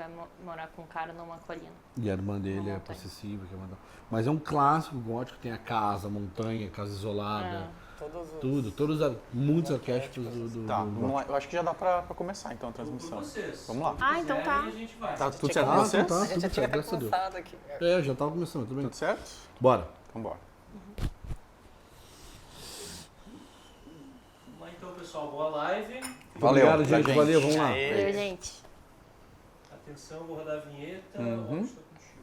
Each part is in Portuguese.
vai morar com um cara numa colina. E a irmã dele é possessiva. Mas é um clássico gótico, tem a casa, a montanha, a casa isolada. Muitos arquétipos do Tá, vamos lá. Eu acho que já dá pra começar então a transmissão. Vamos lá. Ah, então tá. Tá tudo certo com vocês? Tá, A gente já tudo tinha certo, graças a Deus. começado aqui. Já tava começando, tudo bem? Tudo certo? Bora. Então bora. Vamos lá então, pessoal. Boa live. Valeu, Obrigado, pra gente. Valeu, vamos lá. Valeu, gente. Atenção, vou rodar a vinheta. Uhum. Ótimo, estou contigo.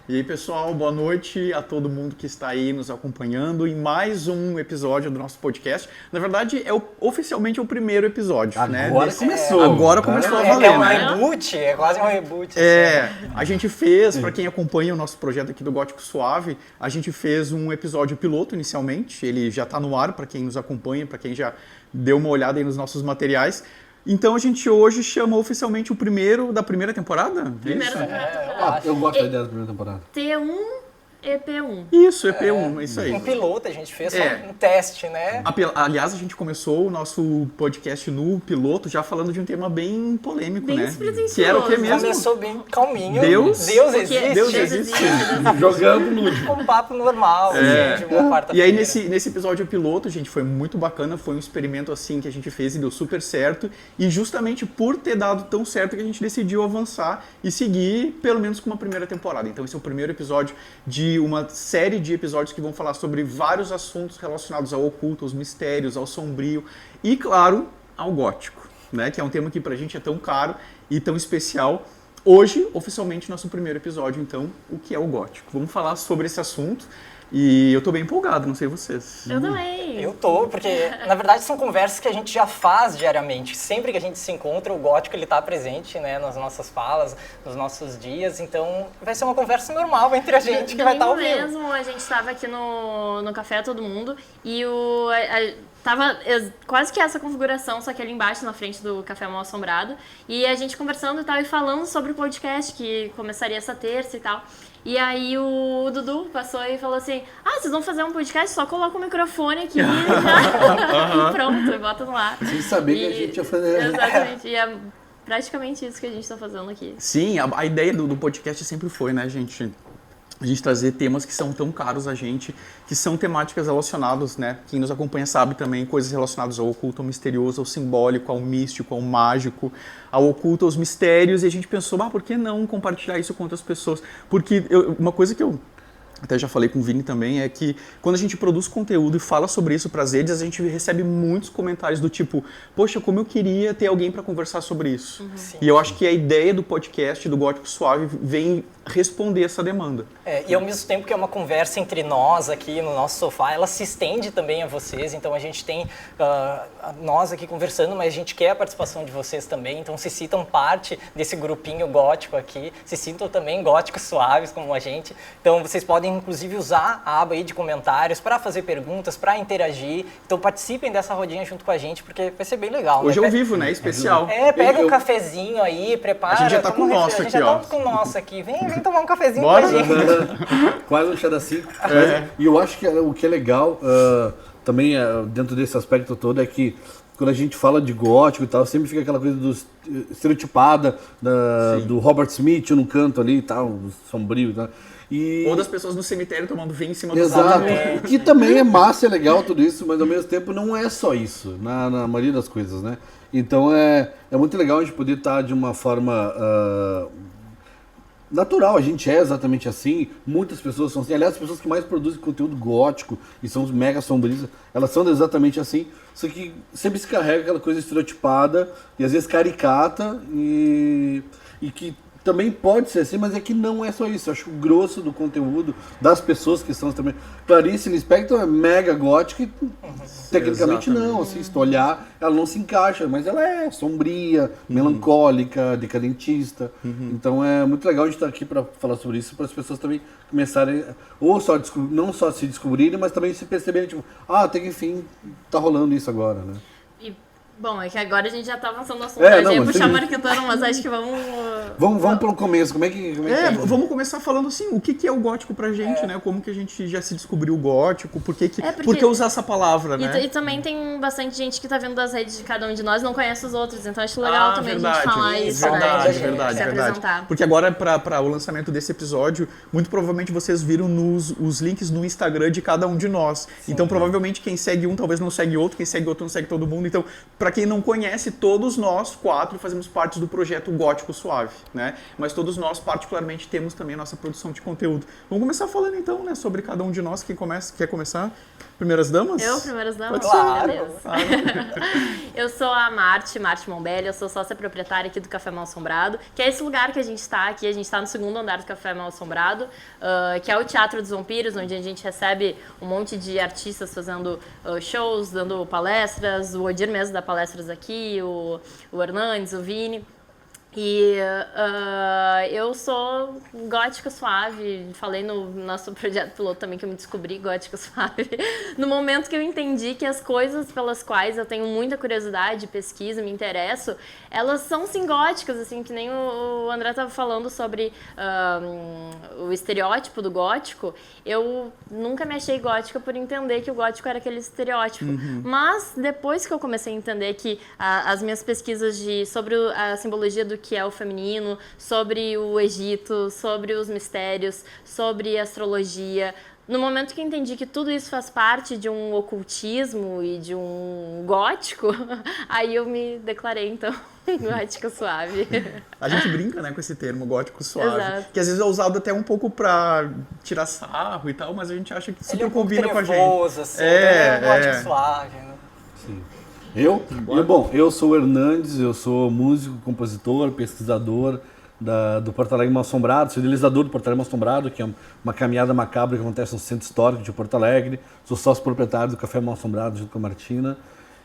E aí, pessoal, boa noite a todo mundo que está aí nos acompanhando em mais um episódio do nosso podcast. Na verdade, oficialmente o primeiro episódio, né? Agora começou. Agora começou a É valer, um né? reboot, é quase um reboot. A gente fez, para quem acompanha o nosso projeto aqui do Gótico Suave, a gente fez um episódio piloto inicialmente, ele já está no ar para quem nos acompanha, para quem já deu uma olhada aí nos nossos materiais. Então a gente hoje chama oficialmente o primeiro da primeira temporada? Primeiro Isso? temporada. Eu gosto da ideia da primeira temporada. T1, EP1. Isso, EP1, é isso aí. Um piloto, a gente fez só É. um teste, né? Aliás, a gente começou o nosso podcast no piloto já falando de um tema bem polêmico, Bem né? despretensioso. Que era o que mesmo? Começou bem calminho. Deus? Deus Porque existe. Deus existe. Jogando no Um papo normal, assim, de uma quarta-feira. E aí nesse episódio piloto, gente, foi muito bacana, foi um experimento assim que a gente fez e deu super certo. E justamente por ter dado tão certo que a gente decidiu avançar e seguir pelo menos com uma primeira temporada. Então esse é o primeiro episódio de uma série de episódios que vão falar sobre vários assuntos relacionados ao oculto, aos mistérios, ao sombrio e, claro, ao gótico, né? Que é um tema que pra gente é tão caro e tão especial. Hoje, oficialmente, nosso primeiro episódio, então, o que é o gótico. Vamos falar sobre esse assunto e eu tô bem empolgado, não sei vocês. Eu também. Eu tô, porque na verdade são conversas que a gente já faz diariamente. Sempre que a gente se encontra, o gótico ele tá presente, né, nas nossas falas, nos nossos dias. Então vai ser uma conversa normal entre a gente que vai estar ao vivo. Mesmo, a gente estava aqui no Café Todo Mundo e tava quase que essa configuração, só que ali embaixo, na frente do Café Mal Assombrado. E a gente conversando e tal, e falando sobre o podcast, que começaria essa terça e tal. E aí o Dudu passou e falou assim, vocês vão fazer um podcast? Só coloca o microfone aqui e pronto, e bota no ar. Sem saber que a gente ia fazer. Exatamente, e é praticamente isso que a gente tá fazendo aqui. Sim, a ideia do podcast sempre foi, né, gente? A gente trazer temas que são tão caros a gente, que são temáticas relacionadas, né? Quem nos acompanha sabe também, coisas relacionadas ao oculto, ao misterioso, ao simbólico, ao místico, ao mágico, ao oculto, aos mistérios. E a gente pensou, por que não compartilhar isso com outras pessoas? Porque uma coisa que eu até já falei com o Vini também, é que quando a gente produz conteúdo e fala sobre isso para as redes, a gente recebe muitos comentários do tipo, poxa, como eu queria ter alguém para conversar sobre isso. E eu acho que a ideia do podcast, do Gótico Suave, vem responder essa demanda. E ao mesmo tempo que é uma conversa entre nós aqui no nosso sofá, ela se estende também a vocês. Então a gente tem nós aqui conversando, mas a gente quer a participação de vocês também. Então se sintam parte desse grupinho gótico aqui, se sintam também góticos suaves como a gente. Então vocês podem inclusive usar a aba aí de comentários para fazer perguntas, para interagir. Então participem dessa rodinha junto com a gente, porque vai ser bem legal. Hoje né? é ao vivo, né? Especial. Pega um cafezinho aí, prepara. A gente já tá com o nosso aqui, ó. A gente já tá com o nosso aqui. Vem tomar um cafezinho Bora? com a gente. Quase um chá da 5. E eu acho que o que é legal também dentro desse aspecto todo é que quando a gente fala de gótico e tal, sempre fica aquela coisa estereotipada do Robert Smith no canto ali e tal, sombrio e tal. Ou das pessoas no cemitério tomando vinho em cima do Exato, palco. que também é massa, é legal tudo isso, mas ao mesmo tempo não é só isso, na maioria das coisas, né? Então é muito legal a gente poder estar de uma forma natural, a gente é exatamente assim, muitas pessoas são assim, aliás, as pessoas que mais produzem conteúdo gótico e são os mega sombristas, elas são exatamente assim, só que sempre se carrega aquela coisa estereotipada e às vezes caricata e que também pode ser assim, mas é que não é só isso. Eu acho que o grosso do conteúdo das pessoas que são também. Clarice Lispector é mega gótica e tecnicamente não, assim, se tu olhar, ela não se encaixa, mas ela é sombria, melancólica, decadentista. Então é muito legal a gente estar aqui para falar sobre isso, para as pessoas também começarem, ou só não só se descobrirem, mas também se perceberem, tipo, até que enfim tá rolando isso agora, né? Bom, é que agora a gente já tá avançando no assunto. É, Eu não, ia mas puxar tem- marquetando, mas acho que vamos... Vamos pelo começo, como é que é? Vamos começar falando assim, o que é o gótico pra gente, né? Como que a gente já se descobriu o gótico, por que usar essa palavra, né? E também tem bastante gente que tá vindo das redes de cada um de nós, não conhece os outros, então acho legal também a gente falar isso, né? Se apresentar. Porque agora, para o lançamento desse episódio, muito provavelmente vocês viram os links no Instagram de cada um de nós. Sim. Então, provavelmente, quem segue um talvez não segue outro, quem segue outro não segue todo mundo. Então, para quem não conhece, todos nós 4 fazemos parte do projeto Gótico Suave, né? Mas todos nós, particularmente, temos também a nossa produção de conteúdo. Vamos começar falando, então, né, sobre cada um de nós. Quer começar? Primeiras damas? Eu, primeiras damas? Claro. Beleza. Eu sou a Marte Mombelli, eu sou sócia proprietária aqui do Café Mal Assombrado, que é esse lugar que a gente está aqui, a gente está no segundo andar do Café Mal Assombrado, que é o Teatro dos Vampiros, onde a gente recebe um monte de artistas fazendo shows, dando palestras, o Odir mesmo dá palestras aqui, o Hernandes, o Vini. E eu sou gótica suave, falei no nosso projeto piloto também que eu me descobri gótica suave, no momento que eu entendi que as coisas pelas quais eu tenho muita curiosidade, pesquisa, me interesso, elas são sim góticas, assim, que nem o André estava falando sobre o estereótipo do gótico. Eu nunca me achei gótica por entender que o gótico era aquele estereótipo, mas depois que eu comecei a entender que as minhas pesquisas sobre a simbologia do que é o feminino, sobre o Egito, sobre os mistérios, sobre a astrologia. No momento que eu entendi que tudo isso faz parte de um ocultismo e de um gótico, aí eu me declarei, então, gótica suave. A gente brinca, né, com esse termo, gótico suave, Exato. que às vezes é usado até um pouco pra tirar sarro e tal, mas a gente acha que super Ele é um pouco combina com a gente. trevoso, assim, então é gótico suave, né? Sim. Eu sou o Hernandes, eu sou músico, compositor, pesquisador do Porto Alegre Mal Assombrado, sou idealizador do Porto Alegre Mal Assombrado, que é uma caminhada macabra que acontece no Centro Histórico de Porto Alegre. Sou sócio proprietário do Café Mal Assombrado junto com a Martina.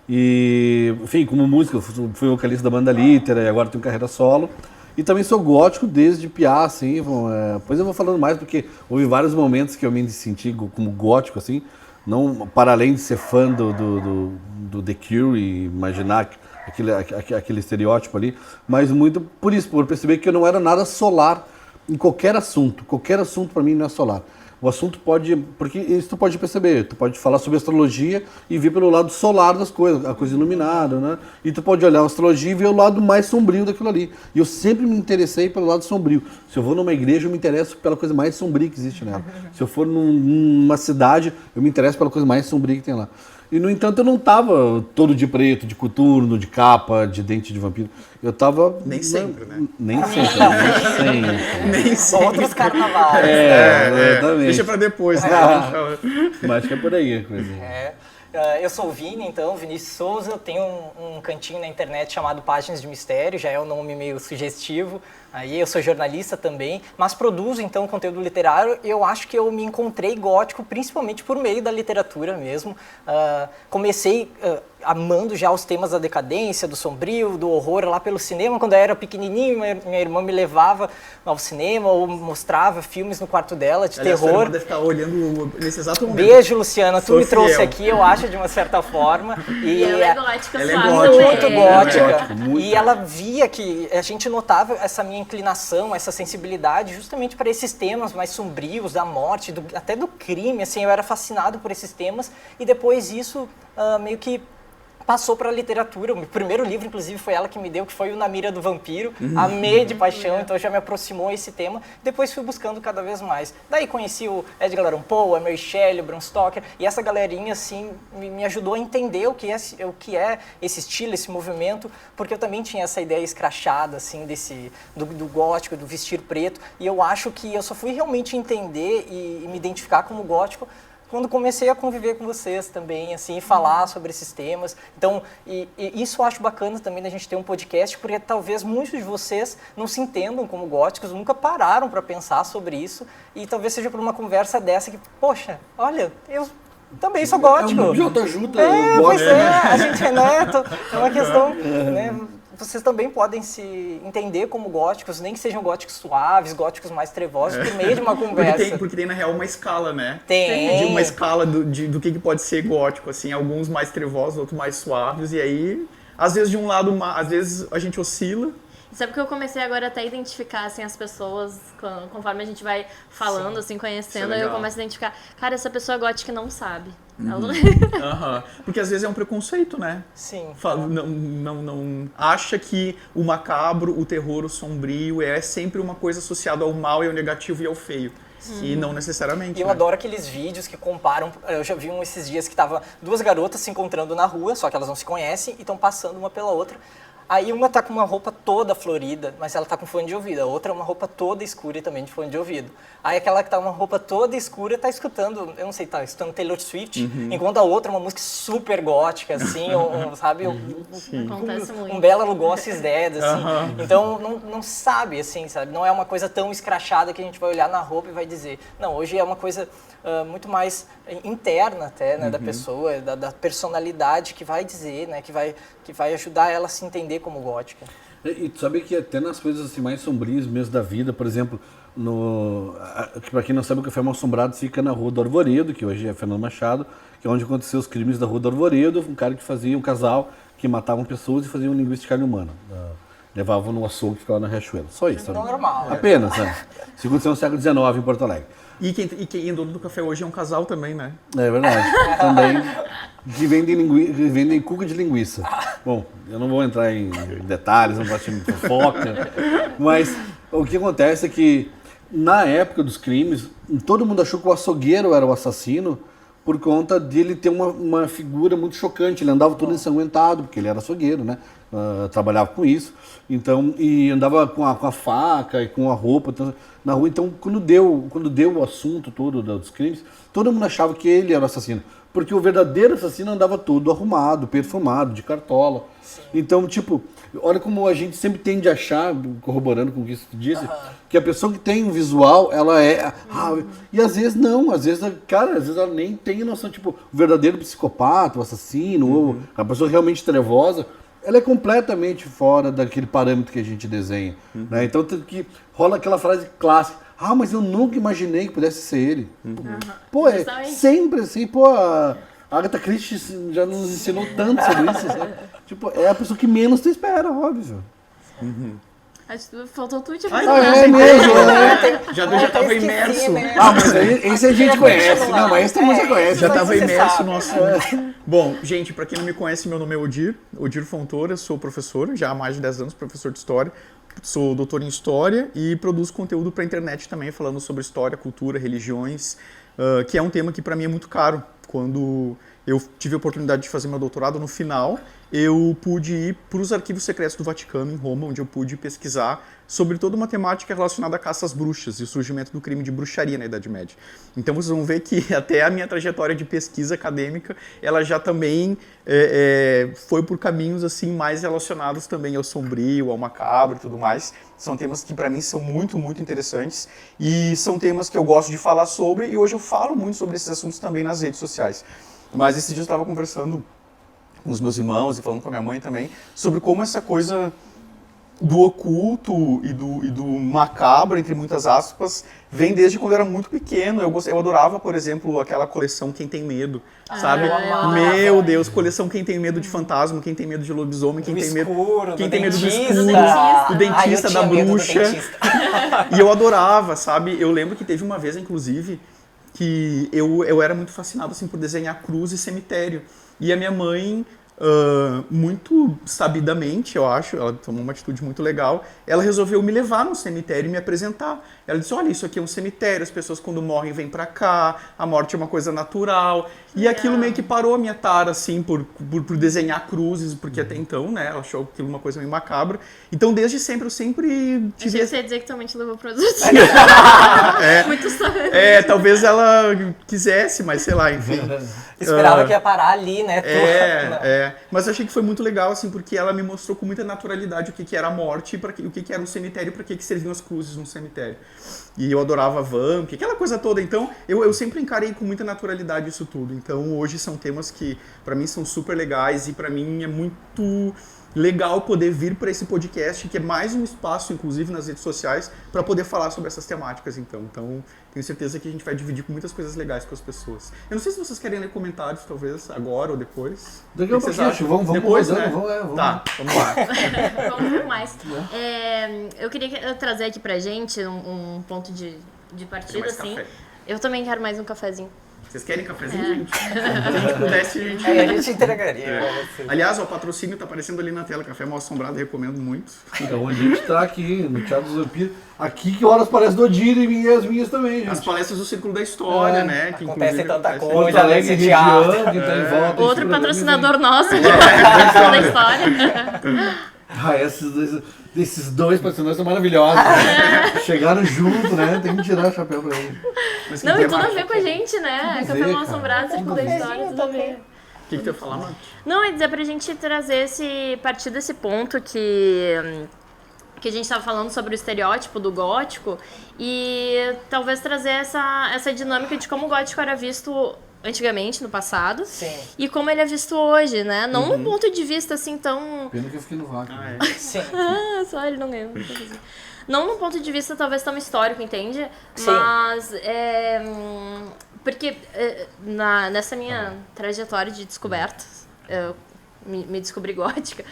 E, enfim, como músico, fui vocalista da banda Litera e agora tenho carreira solo. E também sou gótico desde piá, assim. Depois eu vou falando mais, porque houve vários momentos que eu me senti como gótico, assim. Não, para além de ser fã do The Cure e imaginar aquele estereótipo ali, mas muito por isso, por perceber que eu não era nada solar em qualquer assunto. Qualquer assunto para mim não é solar. O assunto pode, porque isso tu pode perceber, tu pode falar sobre astrologia e ver pelo lado solar das coisas, a coisa iluminada, né? E tu pode olhar a astrologia e ver o lado mais sombrio daquilo ali. E eu sempre me interessei pelo lado sombrio. Se eu vou numa igreja, eu me interesso pela coisa mais sombria que existe nela. Se eu for numa cidade, eu me interesso pela coisa mais sombria que tem lá. E, no entanto, eu não tava todo de preto, de coturno, de capa, de dente de vampiro. Eu tava... Nem sempre, né? Nem sempre. Nem sempre. Outros carnavais. Exatamente. Deixa pra depois, né? Mas acho que é por aí a coisa. Eu sou o Vini, então, Vinícius Souza. Eu tenho um cantinho na internet chamado Páginas de Mistério, já é um nome meio sugestivo. Aí eu sou jornalista também, mas produzo então conteúdo literário. Eu acho que eu me encontrei gótico principalmente por meio da literatura mesmo. Comecei amando já os temas da decadência, do sombrio, do horror lá pelo cinema. Quando eu era pequenininho, minha irmã me levava ao cinema ou mostrava filmes no quarto dela de Aliás, sua terror. irmã deve estar olhando nesse exato momento. Beijo, Luciana. Tu Sou me trouxe fiel. aqui, eu acho, de uma certa forma. E ela é gótica Ela é suave. gótica. Muito também. gótica. muito. E ela via que a gente notava essa minha inclinação, essa sensibilidade justamente para esses temas mais sombrios, da morte, até do crime. Assim, eu era fascinado por esses temas e depois isso meio que passou para a literatura. O meu primeiro livro, inclusive, foi ela que me deu, que foi o Na Mira do Vampiro. Amei de paixão, então já me aproximou esse tema. Depois fui buscando cada vez mais. Daí conheci o Edgar Allan Poe, a Mary Shelley, o Bram Stoker, e essa galerinha, assim, me ajudou a entender o que é esse estilo, esse movimento, porque eu também tinha essa ideia escrachada, assim, do gótico, do vestir preto, e eu acho que eu só fui realmente entender e me identificar como gótico quando comecei a conviver com vocês também, assim, falar sobre esses temas. Então, e isso eu acho bacana também da gente ter um podcast, porque talvez muitos de vocês não se entendam como góticos, nunca pararam para pensar sobre isso, e talvez seja por uma conversa dessa que, poxa, olha, eu também sou gótico. É um JJ Pois é, a gente é neto, é uma questão, né? Vocês também podem se entender como góticos, nem que sejam góticos suaves, góticos mais trevosos, por meio de uma conversa. Porque tem, na real, uma escala, né? Tem. De uma escala do que pode ser gótico, assim, alguns mais trevosos, outros mais suaves, e aí às vezes de um lado, às vezes a gente oscila. Sabe que eu comecei agora até a identificar, assim, as pessoas, conforme a gente vai falando, assim, conhecendo, aí eu começo a identificar, cara, essa pessoa gótica não sabe. Ela... Porque às vezes é um preconceito, né? Sim. Não acha que o macabro, o terror, o sombrio é sempre uma coisa associada ao mal e ao negativo e ao feio. E não necessariamente. E eu adoro aqueles vídeos que comparam. Eu já vi esses dias que tava duas garotas se encontrando na rua, só que elas não se conhecem e estão passando uma pela outra. Aí uma tá com uma roupa toda florida, mas ela tá com fone de ouvido. A outra é uma roupa toda escura e também de fone de ouvido. Aí aquela que tá com uma roupa toda escura tá escutando, eu não sei, tá escutando Taylor Swift, enquanto a outra é uma música super gótica, assim, sabe? Acontece muito. Um Bela Lugosi's Dead, assim. Então não sabe, assim, sabe? Não é uma coisa tão escrachada que a gente vai olhar na roupa e vai dizer. Não, hoje é uma coisa muito mais interna até, né, da pessoa, da personalidade que vai dizer, né, que vai ajudar ela a se entender como gótica. E tu sabe que até nas coisas assim, mais sombrias mesmo da vida, por exemplo, para quem não sabe, o Café Mal Assombrado fica na Rua do Arvoredo, que hoje é Fernando Machado, que é onde aconteceu os crimes da Rua do Arvoredo, um cara que fazia um casal que matavam pessoas e faziam linguiça de carne humana. Levavam no açougue que ficava na Riachuelo. Só isso. Normal. Apenas, né? Segundo o século XIX em Porto Alegre. E quem é dono do café hoje é um casal também, né? É verdade. Também. Que vendem cuca de linguiça. Bom, eu não vou entrar em detalhes, não gosto de fofoca. Mas o que acontece é que, na época dos crimes, todo mundo achou que o açougueiro era o assassino por conta dele ter uma figura muito chocante. Ele andava todo ensanguentado, porque ele era açougueiro, né? Trabalhava com isso. Então, e andava com a faca e com a roupa na rua. Então, quando deu o assunto todo dos crimes, todo mundo achava que ele era o assassino. Porque o verdadeiro assassino andava todo arrumado, perfumado, de cartola. Sim. Então, tipo, olha como a gente sempre tende a achar, corroborando com o que você disse, que a pessoa que tem um visual, ela é... e às vezes não, às vezes ela nem tem noção, tipo, o verdadeiro psicopata, o assassino, ou a pessoa realmente trevosa, ela é completamente fora daquele parâmetro que a gente desenha. Né? Então, que rola aquela frase clássica, mas eu nunca imaginei que pudesse ser ele. Pô, é sempre assim, a Agatha Christie já nos ensinou tanto sobre isso, sabe? Tipo, é a pessoa que menos tu espera, óbvio. Acho que faltou tu te é mesmo, né? Já tava imerso. Né? Mas esse a gente conhece. Não, mas esse todo mundo já conhece. Já tava imerso no assunto. Bom, gente, pra quem não me conhece, meu nome é Odir Fontoura, eu sou professor, já há mais de 10 anos, professor de História. Sou doutor em História e produzo conteúdo para a internet também, falando sobre história, cultura, religiões, que é um tema que para mim é muito caro. Quando eu tive a oportunidade de fazer meu doutorado, no final, eu pude ir para os arquivos secretos do Vaticano, em Roma, onde eu pude pesquisar sobre toda uma temática relacionada à caça às bruxas e o surgimento do crime de bruxaria na Idade Média. Então vocês vão ver que até a minha trajetória de pesquisa acadêmica, ela já também foi por caminhos assim mais relacionados também ao sombrio, ao macabro e tudo mais. São temas que para mim são muito, muito interessantes e são temas que eu gosto de falar sobre e hoje eu falo muito sobre esses assuntos também nas redes sociais. Mas esse dia eu estava conversando com os meus irmãos e falando com a minha mãe também sobre como essa coisa do oculto e do macabro, entre muitas aspas, vem desde quando eu era muito pequeno. Eu adorava, por exemplo, aquela coleção Quem Tem Medo, sabe? Meu Deus, coleção Quem Tem Medo de fantasma, Quem Tem Medo de lobisomem, Quem tem medo do escuro, do dentista, da bruxa. E eu adorava, sabe? Eu lembro que teve uma vez, inclusive, que eu era muito fascinado assim, por desenhar cruz e cemitério. E a minha mãe... muito sabidamente, eu acho, ela tomou uma atitude muito legal, ela resolveu me levar no cemitério e me apresentar. Ela disse, olha, isso aqui é um cemitério, as pessoas quando morrem vêm pra cá, a morte é uma coisa natural. E aquilo meio que parou a minha tara, assim, por desenhar cruzes, porque até então, né, ela achou aquilo uma coisa meio macabra. Então, desde sempre, eu sempre tive... Você ia dizer que também te levou pro adulto. Muito sábio. Talvez ela quisesse, mas sei lá, enfim. Esperava que ia parar ali, né? Mas eu achei que foi muito legal, assim, porque ela me mostrou com muita naturalidade o que era a morte, o que era um cemitério, para que serviam as cruzes num cemitério. E eu adorava Vamp, aquela coisa toda. Então, eu sempre encarei com muita naturalidade isso tudo. Então, hoje são temas que, para mim, são super legais e para mim é muito legal poder vir para esse podcast, que é mais um espaço, inclusive nas redes sociais, para poder falar sobre essas temáticas, então. Então, tenho certeza que a gente vai dividir com muitas coisas legais com as pessoas. Eu não sei se vocês querem ler comentários, talvez, agora ou depois. Daqui a pouco, vamos depois, né? Vamos. Tá, vamos lá. Vamos ver mais. Eu queria trazer aqui pra gente um ponto de partida, mais assim. café. Eu também quero mais um cafezinho. Vocês querem cafezinho, gente? Se a gente pudesse, a gente... A gente entregaria. Aliás, o patrocínio tá aparecendo ali na tela. Café Mal Assombrado, recomendo muito. Então, a gente tá aqui no Teatro dos Vampiros. Aqui que horas parece do Odile e as minhas também, gente. As palestras do Círculo da História, né? Que Acontece tanta acontece- coisa. Porto Alegre, nesse região, teatro. quem tá em volta. Outro esse patrocinador nosso de da história. Esses dois patrocinadores são maravilhosos. Né? Chegaram junto, né? Tem que tirar o chapéu pra eles. Mas Não, quem e quer tudo a mais? ver com a gente, né? Tudo a Café ver, Mal cara. Assombrado, Círculo da História, tudo a ver. O que tu ia falar, mano? Não, é dizer pra gente trazer partir desse ponto que a gente estava falando sobre o estereótipo do gótico e talvez trazer essa dinâmica de como o gótico era visto antigamente, no passado, Sim. e como ele é visto hoje, né? Não num ponto de vista assim tão... Pena que eu fiquei no vácuo. Ah, é. Sim. só ele não ganhou. Não num ponto de vista talvez tão histórico, entende? Sim. Mas porque nessa minha trajetória de descobertas, eu me descobri gótica,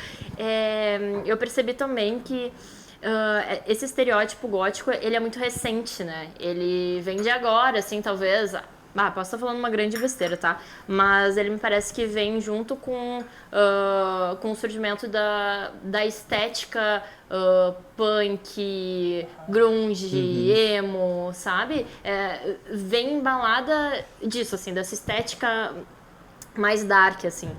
eu percebi também que esse estereótipo gótico, ele é muito recente, né? Ele vem de agora, assim, talvez... posso estar falando uma grande besteira, tá? Mas ele me parece que vem junto com o surgimento da estética punk, grunge, emo, sabe? Vem embalada disso, assim, dessa estética mais dark, assim.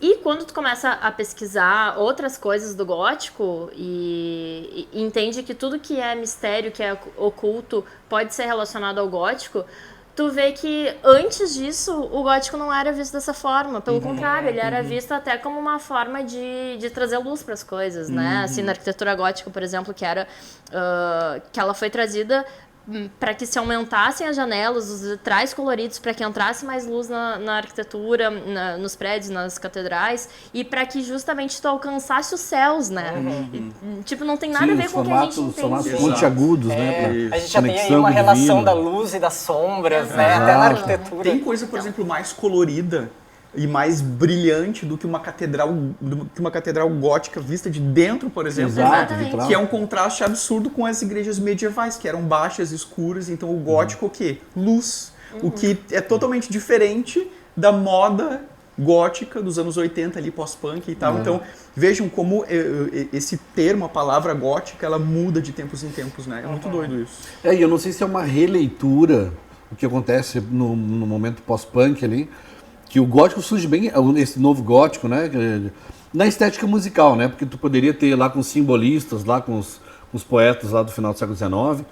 E quando tu começa a pesquisar outras coisas do gótico e entende que tudo que é mistério, que é oculto, pode ser relacionado ao gótico, tu vê que antes disso o gótico não era visto dessa forma. Pelo contrário, ele era visto até como uma forma de trazer luz para as coisas, né? Assim, na arquitetura gótica, por exemplo, que ela foi trazida para que se aumentassem as janelas, os vitrais coloridos, para que entrasse mais luz na arquitetura, nos prédios, nas catedrais, e para que justamente tu alcançasse os céus, né? E, tipo, não tem nada a ver com o que a gente entende. Os formatos pontiagudos, né? A gente já tem aí uma relação da luz e das sombras, né? Até na arquitetura. Tem coisa, por exemplo, mais colorida e mais brilhante do que uma catedral gótica vista de dentro, por exemplo, Exato, né? vitral. Que é um contraste absurdo com as igrejas medievais, que eram baixas, escuras. Então o gótico o quê? Luz. O que é totalmente diferente da moda gótica dos anos 80 ali, pós-punk e tal. Então vejam como esse termo, a palavra gótica, ela muda de tempos em tempos, né? É muito doido isso. E eu não sei se é uma releitura o que acontece no momento pós-punk ali, que o gótico surge bem, esse novo gótico, né? Na estética musical, né? Porque tu poderia ter lá com os simbolistas, lá com os poetas lá do final do século XIX,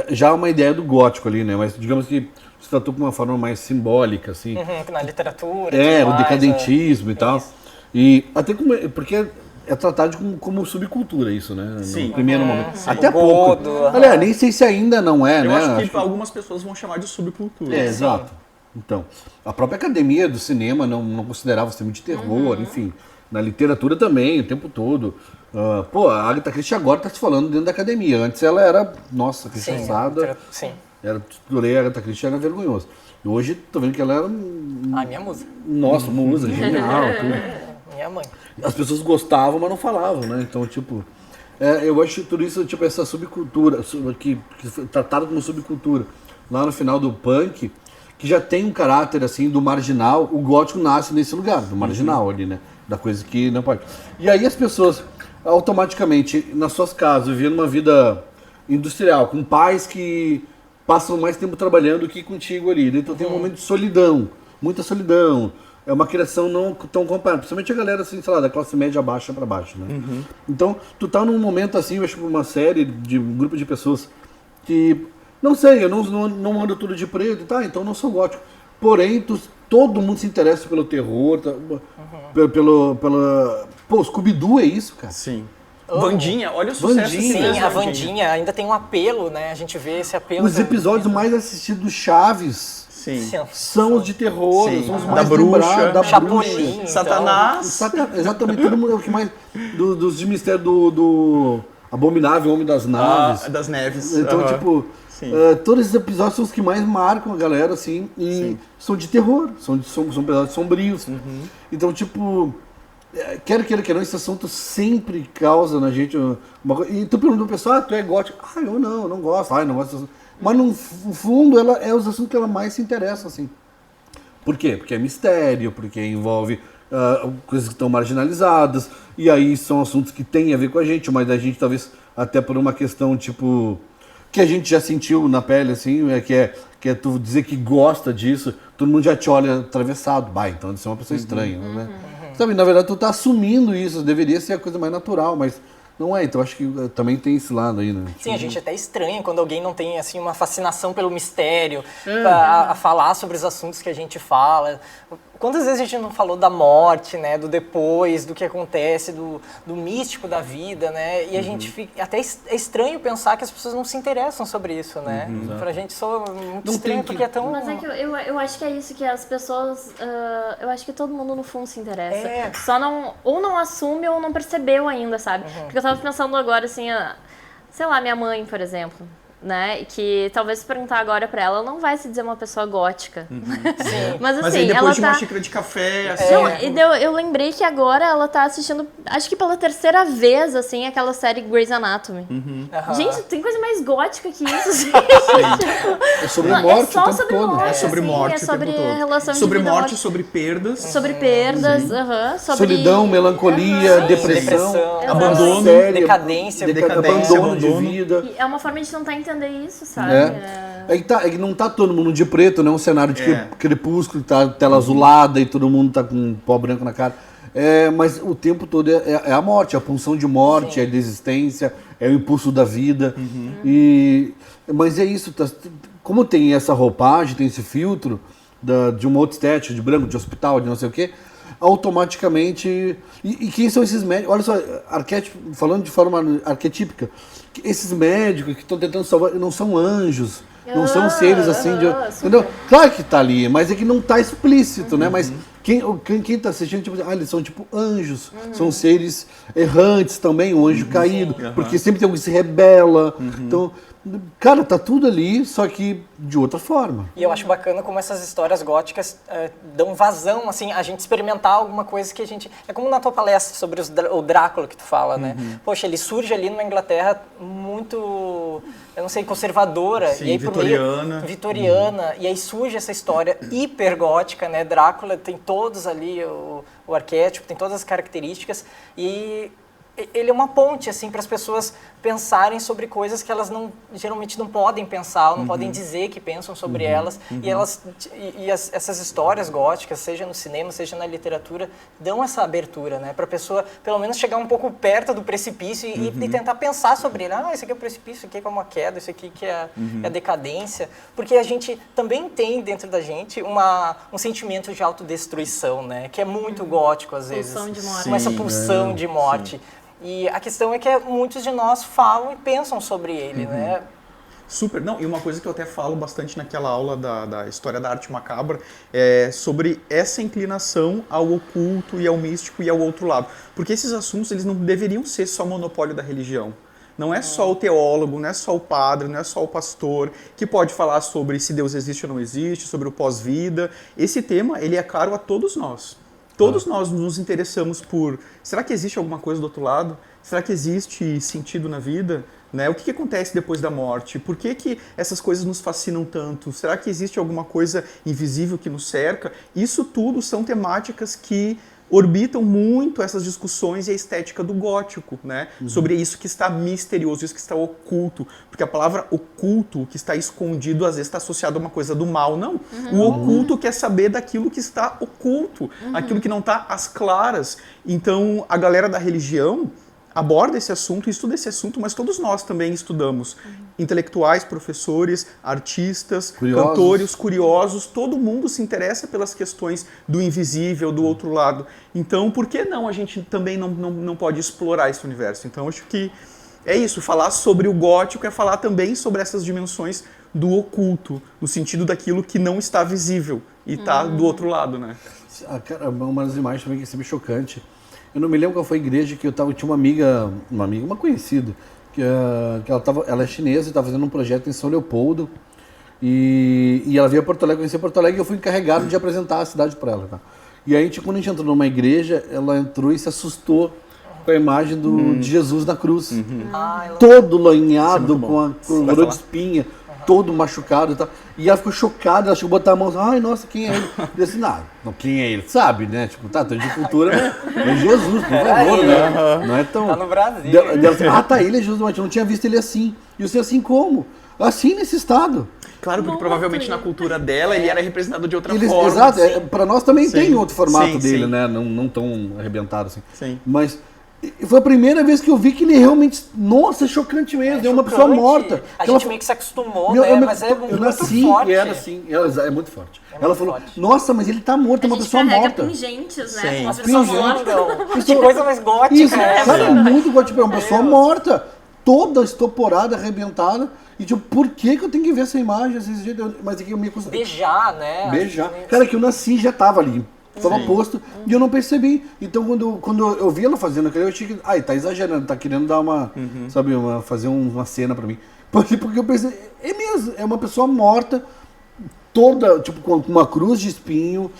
já uma ideia do gótico ali, né? Mas digamos que se tratou com uma forma mais simbólica, assim. Na literatura. O decadentismo e tal. Isso. E até porque é tratado como subcultura isso, né? Sim. No primeiro momento. Sim. Até O pouco. godo, Aliás, nem sei se ainda não é, Eu né? acho que algumas pessoas vão chamar de subcultura. Exato. Então, a própria academia do cinema não considerava o cinema de terror, enfim. Na literatura também, o tempo todo. A Agatha Christie agora está se falando dentro da academia. Antes ela era, nossa, rechaçada. Sim. Eu leio a Agatha Christie, era vergonhoso. E hoje, tô vendo que ela era... Minha musa. Nossa, musa, genial, tudo. Minha mãe. As pessoas gostavam, mas não falavam, né? Então, tipo... eu acho tudo isso, tipo, essa subcultura, que foi tratada como subcultura. Lá no final do punk, que já tem um caráter, assim, do marginal. O gótico nasce nesse lugar, do marginal ali, né? Da coisa que não pode. E aí as pessoas, automaticamente, nas suas casas, vivendo uma vida industrial, com pais que passam mais tempo trabalhando que contigo ali. Então tem um momento de solidão, muita solidão. É uma criação não tão completa, principalmente a galera, assim, sei lá, da classe média baixa para baixo, né? Então, tu tá num momento, assim, eu acho que uma série de um grupo de pessoas que, não sei, eu não ando tudo de preto, tá? Então eu não sou gótico. Porém, todo mundo se interessa pelo terror, Pô, Scooby-Doo é isso, cara. Sim. Vandinha, olha o sucesso. Vandinha. Sim, a Vandinha ainda tem um apelo, né? A gente vê esse apelo. Os episódios mais assistidos do Chaves Sim. são os de terror, Sim. são os Da mais bruxa, lembrados, da Chapolin, bruxa. Satanás. Exatamente, todo mundo é o que mais. Dos de mistério do Abominável Homem das Naves. Das neves. Então, Aham. tipo, Sim. todos esses episódios são os que mais marcam a galera, assim, e são de terror, são episódios sombrios. Então, tipo, quer queira, quer não, esse assunto sempre causa na gente uma coisa. E tu pergunta pro pessoal, tu é gótico? Eu não gosto, não gosto desse assunto. Mas no fundo, ela é os assuntos que ela mais se interessa, assim. Por quê? Porque é mistério, porque envolve coisas que estão marginalizadas, e aí são assuntos que têm a ver com a gente, mas a gente talvez até por uma questão, tipo, que a gente já sentiu na pele, assim, que é tu dizer que gosta disso, todo mundo já te olha atravessado, então você é uma pessoa estranha, né? Sabe, na verdade tu tá assumindo isso, deveria ser a coisa mais natural, mas não é, então acho que também tem esse lado aí, né? Sim, a gente até estranha quando alguém não tem assim uma fascinação pelo mistério, a falar sobre os assuntos que a gente fala. Quantas vezes a gente não falou da morte, né, do depois, do que acontece, do místico da vida, né? E a gente fica até é estranho pensar que as pessoas não se interessam sobre isso, né? Pra gente soa muito Não estranho tem que- porque é tão... Mas é que eu acho que é isso, que as pessoas... eu acho que todo mundo no fundo se interessa. É. Só não assume ou não percebeu ainda, sabe? Porque eu tava pensando agora, assim, sei lá, minha mãe, por exemplo, né? Que talvez se perguntar agora pra ela não vai se dizer uma pessoa gótica. Sim. Mas assim, Mas aí depois ela de tá... uma xícara de café, assim... Não, e eu lembrei que agora ela tá assistindo, acho que pela terceira vez, assim, aquela série Grey's Anatomy. Aham. Gente, tem coisa mais gótica que isso, assim. É sobre Não, morte é só o tempo sobre todo. morte. É sobre Sim, morte é o sobre tempo todo. a relação de sobre vida e morte, morte. sobre perdas. Sobre perdas, sobre... Solidão, melancolia, Aham. depressão, Abandono, séria, decadência, abandono de abandono. vida. E é uma forma de tentar entender isso, sabe? É que não tá todo mundo de preto, não é um cenário de É. crepúsculo, tá tela azulada e todo mundo tá com um pó branco na cara. Mas o tempo todo é a morte, a pulsão de morte, é a desistência, é o impulso da vida. Mas é isso, como tem essa roupagem, tem esse filtro de uma outra estética, de branco, de hospital, de não sei o quê, automaticamente... E quem são esses médicos? Olha só, falando de forma arquetípica, esses médicos que estão tentando salvar não são anjos, não são seres assim de... Entendeu? Claro que tá ali, mas é que não tá explícito, né? Mas quem tá assistindo, tipo, eles são tipo anjos, são seres errantes também, um anjo caído, porque sempre tem alguém que se rebela. Então, cara, tá tudo ali, só que de outra forma. E eu acho bacana como essas histórias góticas dão vazão, assim, a gente experimentar alguma coisa que a gente... É como na tua palestra sobre o Drácula que tu fala, né? Poxa, ele surge ali numa Inglaterra muito, eu não sei, conservadora. Sim, e aí, vitoriana. Vitoriana. E aí surge essa história hiper gótica, né? Drácula tem todos ali, o arquétipo, tem todas as características. E ele é uma ponte, assim, para as pessoas pensarem sobre coisas que elas geralmente não podem pensar, ou não podem dizer que pensam sobre elas. E essas histórias góticas, seja no cinema, seja na literatura, dão essa abertura, né? Para a pessoa, pelo menos, chegar um pouco perto do precipício e tentar pensar sobre ele. Esse aqui é o precipício, isso aqui é uma queda, isso aqui que é a decadência. Porque a gente também tem dentro da gente um sentimento de autodestruição, né? Que é muito gótico, às vezes. Pulsão de morte. Com essa pulsão de morte. E a questão é que muitos de nós falam e pensam sobre ele, né? Super. Não, e uma coisa que eu até falo bastante naquela aula da História da Arte Macabra é sobre essa inclinação ao oculto e ao místico e ao outro lado. Porque esses assuntos, eles não deveriam ser só monopólio da religião. Não é só o teólogo, não é só o padre, não é só o pastor que pode falar sobre se Deus existe ou não existe, sobre o pós-vida. Esse tema, ele é caro a todos nós. Todos nós nos interessamos por, será que existe alguma coisa do outro lado? Será que existe sentido na vida? Né? O que acontece depois da morte? Por que essas coisas nos fascinam tanto? Será que existe alguma coisa invisível que nos cerca? Isso tudo são temáticas que orbitam muito essas discussões e a estética do gótico, né? Sobre isso que está misterioso, isso que está oculto. Porque a palavra oculto, que está escondido, às vezes está associado a uma coisa do mal. Não. O oculto quer saber daquilo que está oculto, aquilo que não está às claras. Então, a galera da religião aborda esse assunto, estuda esse assunto, mas todos nós também estudamos. Intelectuais, professores, artistas, cantores, curiosos, todo mundo se interessa pelas questões do invisível, do outro lado. Então, por que não a gente também não pode explorar esse universo? Então, acho que é isso, falar sobre o gótico é falar também sobre essas dimensões do oculto, no sentido daquilo que não está visível e está do outro lado, né? Cara, uma das imagens também que é sempre chocante. Eu não me lembro qual foi a igreja que tinha uma conhecida, que ela é chinesa e estava fazendo um projeto em São Leopoldo. E ela veio a Porto Alegre, conhecer Porto Alegre, e eu fui encarregado de apresentar a cidade para ela. Tá? E aí, quando a gente entrou numa igreja, ela entrou e se assustou com a imagem de Jesus na cruz. Todo lanhado, com a coroa de espinha, todo machucado e tal. E ela ficou chocada, ela chegou a botar a mão, ai, nossa, quem é ele? Eu disse, não, quem é ele? Sabe, né? Tipo, tá, tô de cultura, é Jesus, por favor, né? Não é tão... Tá no Brasil. Ele é Jesus, mas eu não tinha visto ele assim. E eu disse, assim como? Assim, nesse estado. Claro, porque provavelmente na cultura dela ele era representado de outra forma. Exato, para nós também tem outro formato dele, sim. né? Não tão arrebentado assim. Sim. Mas foi a primeira vez que eu vi que ele realmente, nossa, é chocante mesmo, é uma pessoa morta. A gente meio que se acostumou, né? Mas é muito forte. E era assim, é muito forte. Ela falou, nossa, mas ele tá morto, é uma pessoa morta. Pingentes, né? Sim. As pessoas mortas. Que coisa mais gótica. Isso, sabe, muito gótico, é uma pessoa morta, toda estoporada, arrebentada. E tipo, por que eu tenho que ver essa imagem? Mas aqui eu me acostumei. Beijar, né? Beijar. Cara, que eu nasci já tava ali. Estava posto e eu não percebi. Então, quando eu vi ela fazendo aquilo, eu achei que, tá exagerando, tá querendo dar fazer uma cena pra mim. Porque eu pensei, é mesmo, é uma pessoa morta, toda, tipo, com uma cruz de espinho,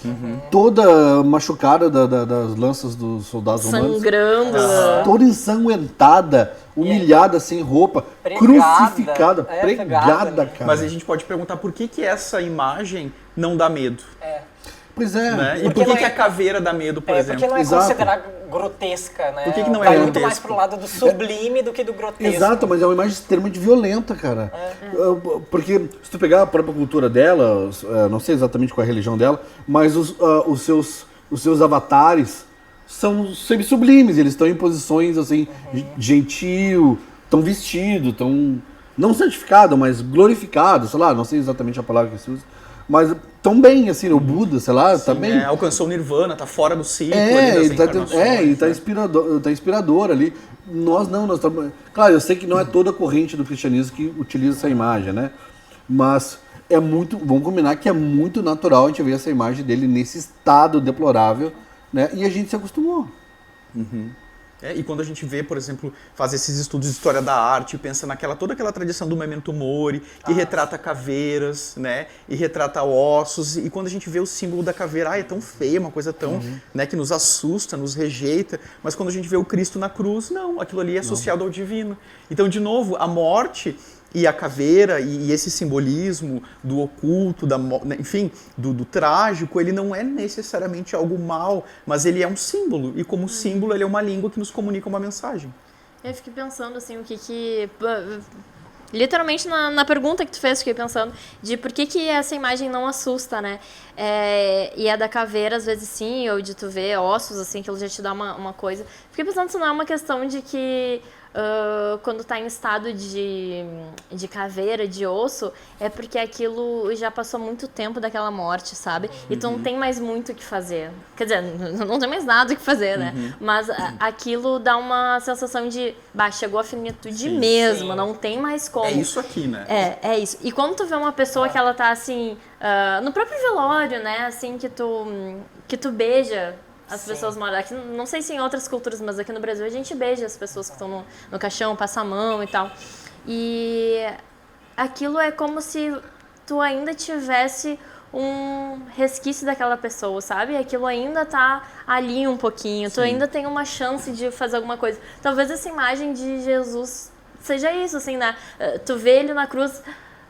toda machucada das lanças dos soldados romanos. Sangrando. Toda ensanguentada, humilhada, sem roupa, crucificada, pregada, cara. Mas a gente pode perguntar por que essa imagem não dá medo. Pois é. Né? E por que a caveira dá medo, por exemplo? Porque não é considerada grotesca, né? Por que não é Vai muito grotesco? mais pro lado do sublime do que do grotesco. Exato, mas é uma imagem extremamente violenta, cara. Porque se tu pegar a própria cultura dela, não sei exatamente qual é a religião dela, mas os seus avatares são semi-sublimes, eles estão em posições assim, gentil, estão vestidos, estão não santificados, mas glorificados, sei lá, não sei exatamente a palavra que se usa. Mas tão bem, assim, o Buda, sei lá, tá bem. Alcançou o Nirvana, tá fora do ciclo e tá inspirador ali. Nós estamos... Claro, eu sei que não é toda a corrente do cristianismo que utiliza essa imagem, né? Mas é muito... Vamos combinar que é muito natural a gente ver essa imagem dele nesse estado deplorável, né? E a gente se acostumou. E quando a gente vê, por exemplo, faz esses estudos de história da arte, pensa toda aquela tradição do Memento Mori, que retrata caveiras, né? E retrata ossos. E quando a gente vê o símbolo da caveira, é tão feia, uma coisa tão, né, que nos assusta, nos rejeita. Mas quando a gente vê o Cristo na cruz, não, aquilo ali é associado ao divino. Então, de novo, a morte e a caveira e esse simbolismo do oculto, enfim, do trágico, ele não é necessariamente algo mal, mas ele é um símbolo. E como símbolo, ele é uma língua que nos comunica uma mensagem. Eu fiquei pensando, assim, o que... Literalmente na pergunta que tu fez, fiquei pensando de por que essa imagem não assusta, né? E a da caveira, às vezes sim, ou de tu ver ossos, assim, aquilo já te dá uma coisa. Fiquei pensando se não é uma questão de que quando tá em estado de caveira, de osso, é porque aquilo já passou muito tempo daquela morte, sabe? E tu não tem mais muito o que fazer. Quer dizer, não tem mais nada o que fazer, né? Mas aquilo dá uma sensação de, chegou a finitude mesmo, não tem mais como. É isso aqui, né? É isso. E quando tu vê uma pessoa que ela tá assim, no próprio velório, né? Assim, que tu beija as pessoas moram aqui, não sei se em outras culturas, mas aqui no Brasil a gente beija as pessoas que estão no caixão, passa a mão e tal. E aquilo é como se tu ainda tivesse um resquício daquela pessoa, sabe? Aquilo ainda tá ali um pouquinho, tu ainda tem uma chance de fazer alguma coisa. Talvez essa imagem de Jesus seja isso, assim, né? Tu vê ele na cruz...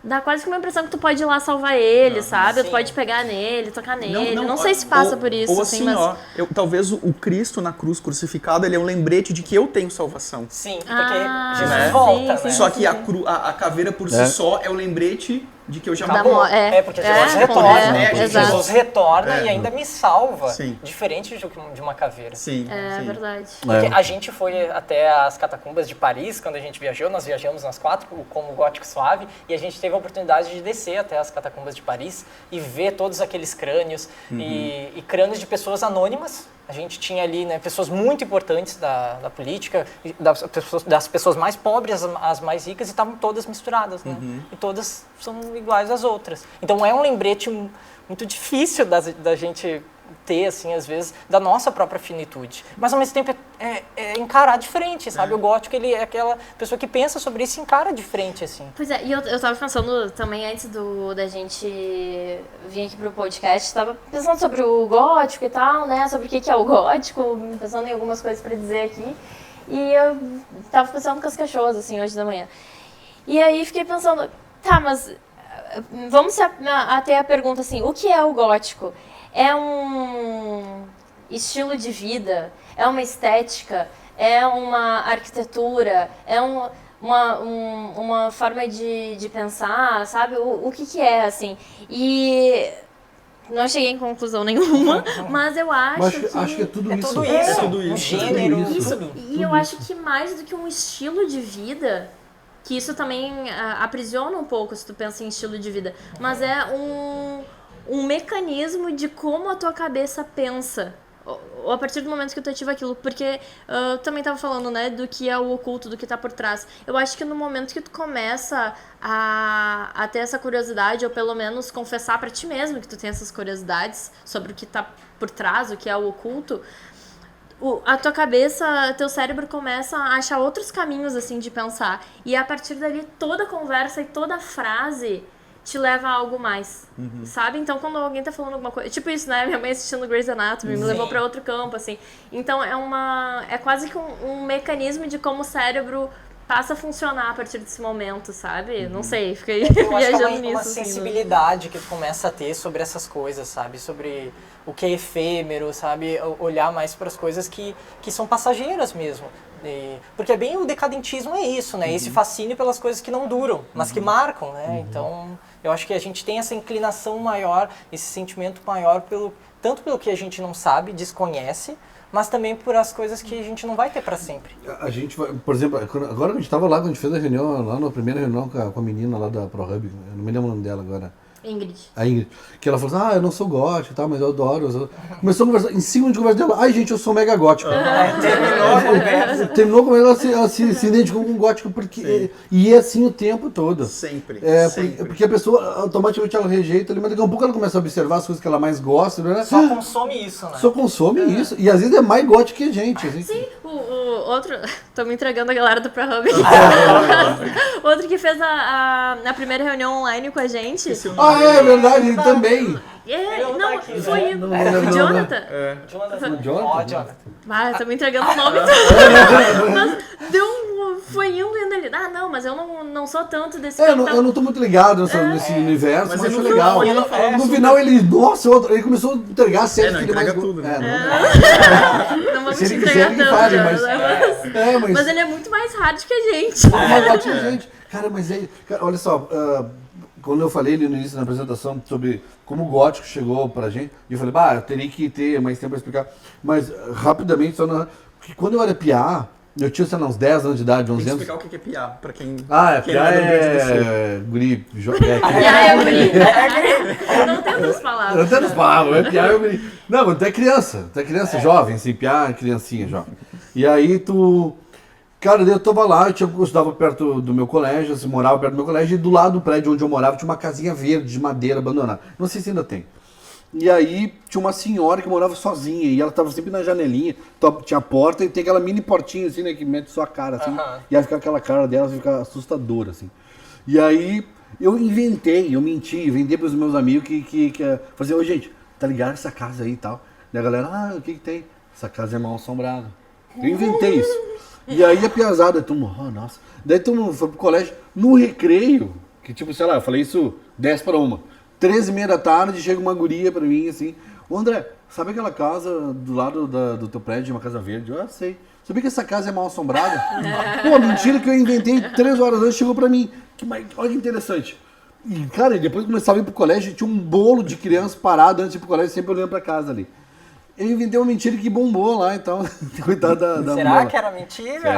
Dá quase que uma impressão que tu pode ir lá salvar ele, sabe? Tu pode pegar nele, tocar nele. Não sei se passa por isso. Ou assim, mas... talvez o Cristo na cruz crucificado, ele é um lembrete de que eu tenho salvação. Sim, porque Jesus volta, né? Só que a caveira por si só é o lembrete de que eu já morri. Porque Jesus retorna. Jesus retorna e ainda me salva. Sim. Diferente de uma caveira. Sim. Verdade. Porque a gente foi até as catacumbas de Paris, quando a gente viajou, nós viajamos nós 4, como Gótico Suave, e a gente teve a oportunidade de descer até as catacumbas de Paris e ver todos aqueles crânios, e crânios de pessoas anônimas, a gente tinha ali, né, pessoas muito importantes da política, das pessoas mais pobres às mais ricas, e estavam todas misturadas, né? E todas são iguais às outras. Então é um lembrete muito difícil da gente ter, assim, às vezes, da nossa própria finitude. Mas, ao mesmo tempo, é encarar diferente, sabe? O gótico, ele é aquela pessoa que pensa sobre isso e encara diferente, assim. Pois é, e eu tava pensando também, antes da gente vir aqui pro podcast, tava pensando sobre o gótico e tal, né? Sobre o que é o gótico, pensando em algumas coisas pra dizer aqui. E eu tava pensando com as cachorras, assim, hoje da manhã. E aí fiquei pensando, tá, mas vamos até a pergunta, assim, o que é o gótico? É um estilo de vida? É uma estética? É uma arquitetura? É uma forma de pensar, sabe? O que é, assim? E não cheguei em conclusão nenhuma, mas eu Acho que é tudo isso. Tudo isso. É tudo isso. O gênero, isso. tudo. E eu acho que mais do que um estilo de vida, que isso também aprisiona um pouco se tu pensa em estilo de vida, mas é um mecanismo de como a tua cabeça pensa a partir do momento que tu ativa aquilo, porque eu também tava falando, né, do que é o oculto, do que tá por trás. Eu acho que no momento que tu começa a ter essa curiosidade, ou pelo menos confessar pra ti mesmo que tu tem essas curiosidades sobre o que tá por trás, o que é o oculto, a tua cabeça, teu cérebro começa a achar outros caminhos, assim, de pensar. E a partir dali, toda conversa e toda frase te leva a algo mais, sabe? Então, quando alguém tá falando alguma coisa... Tipo isso, né? Minha mãe assistindo Grey's Anatomy me levou pra outro campo, assim. Então, é quase que um mecanismo de como o cérebro passa a funcionar a partir desse momento, sabe? Não sei, fiquei Eu acho que viajando nisso. uma assim, sensibilidade que tu começa a ter sobre essas coisas, sabe? Sobre o que é efêmero, sabe? Olhar mais para as coisas que são passageiras mesmo. Porque bem o decadentismo é isso, né? Esse fascínio pelas coisas que não duram, mas que marcam, né? Então, eu acho que a gente tem essa inclinação maior, esse sentimento maior tanto pelo que a gente não sabe, desconhece, mas também por as coisas que a gente não vai ter para sempre. A gente vai, por exemplo, agora a gente estava lá, quando a gente fez a reunião, lá na primeira reunião com a menina lá da ProHub, eu não me lembro o nome dela agora. Ingrid. A Ingrid, que ela falou assim, eu não sou gótico e tal, mas eu adoro. Começou a conversar, em cima de conversa dela, ai gente, eu sou mega gótico. Terminou a conversa. Terminou com ela se identificou com o gótico, porque e é assim o tempo todo. Sempre. Sempre. Porque a pessoa automaticamente ela rejeita, mas daqui a pouco ela começa a observar as coisas que ela mais gosta, né? Só consome isso, né? Só consome isso. E às vezes é mais gótico que a gente. Assim. Sim, o outro... Tô me entregando a galera do ProHub. Outro que fez a primeira reunião online com a gente. É verdade, ele também. Não, tá aqui, foi não, o Jonathan. Jonathan. Tô me entregando o nome. Mas foi indo ele. Não, mas eu não sou tanto desse Eu não tô muito ligado nesse universo, mas ele foi no legal. final, No final ele, nossa, ele começou a entregar a série não, que ele mais entrega tudo, né? Não vamos Se te ele entregar quiser, ele tanto. fale, né? mas Mas ele é muito mais hard que a gente. mais gótico que a gente. Cara, mas olha só, quando eu falei ali no início da apresentação sobre como o gótico chegou pra gente, eu falei, eu teria que ter mais tempo pra explicar. Mas, rapidamente, porque quando eu era piá, eu tinha, sei lá, uns 10 anos de idade, 11 Tem que anos. explicar o que é piá, pra quem... Piá é guri, Não tem outras palavras. Eu até não falo, piá é guri. Não, até criança, jovem, assim, piá, criancinha, jovem. E aí Cara, eu tava lá, eu estudava perto do meu colégio, assim, morava perto do meu colégio, e do lado do prédio onde eu morava tinha uma casinha verde de madeira abandonada. Não sei se ainda tem. E aí tinha uma senhora que morava sozinha, e ela tava sempre na janelinha, tinha a porta e tem aquela mini portinha assim, né, que mete sua cara, assim, e aí fica aquela cara dela, fica assustadora, assim. E aí eu inventei pros meus amigos que fazer, gente, tá ligado essa casa aí e tal? E a galera, o que tem? Essa casa é mal assombrada. Eu inventei isso. E aí a piazada, nossa. Daí todo mundo foi pro colégio, no recreio, que tipo, sei lá, eu falei isso 10 para 1. 13h30 da tarde, chega uma guria pra mim, assim, André, sabe aquela casa do lado do teu prédio, uma casa verde? Eu sei. Sabia que essa casa é mal assombrada? Pô, mentira que eu inventei 3 horas antes, chegou pra mim. Olha que interessante. E, cara, depois que começava a ir pro colégio, tinha um bolo de criança parado antes de ir pro colégio, sempre olhando pra casa ali. Eu inventei uma mentira que bombou lá, então, coitado da Será mulher. que era mentira?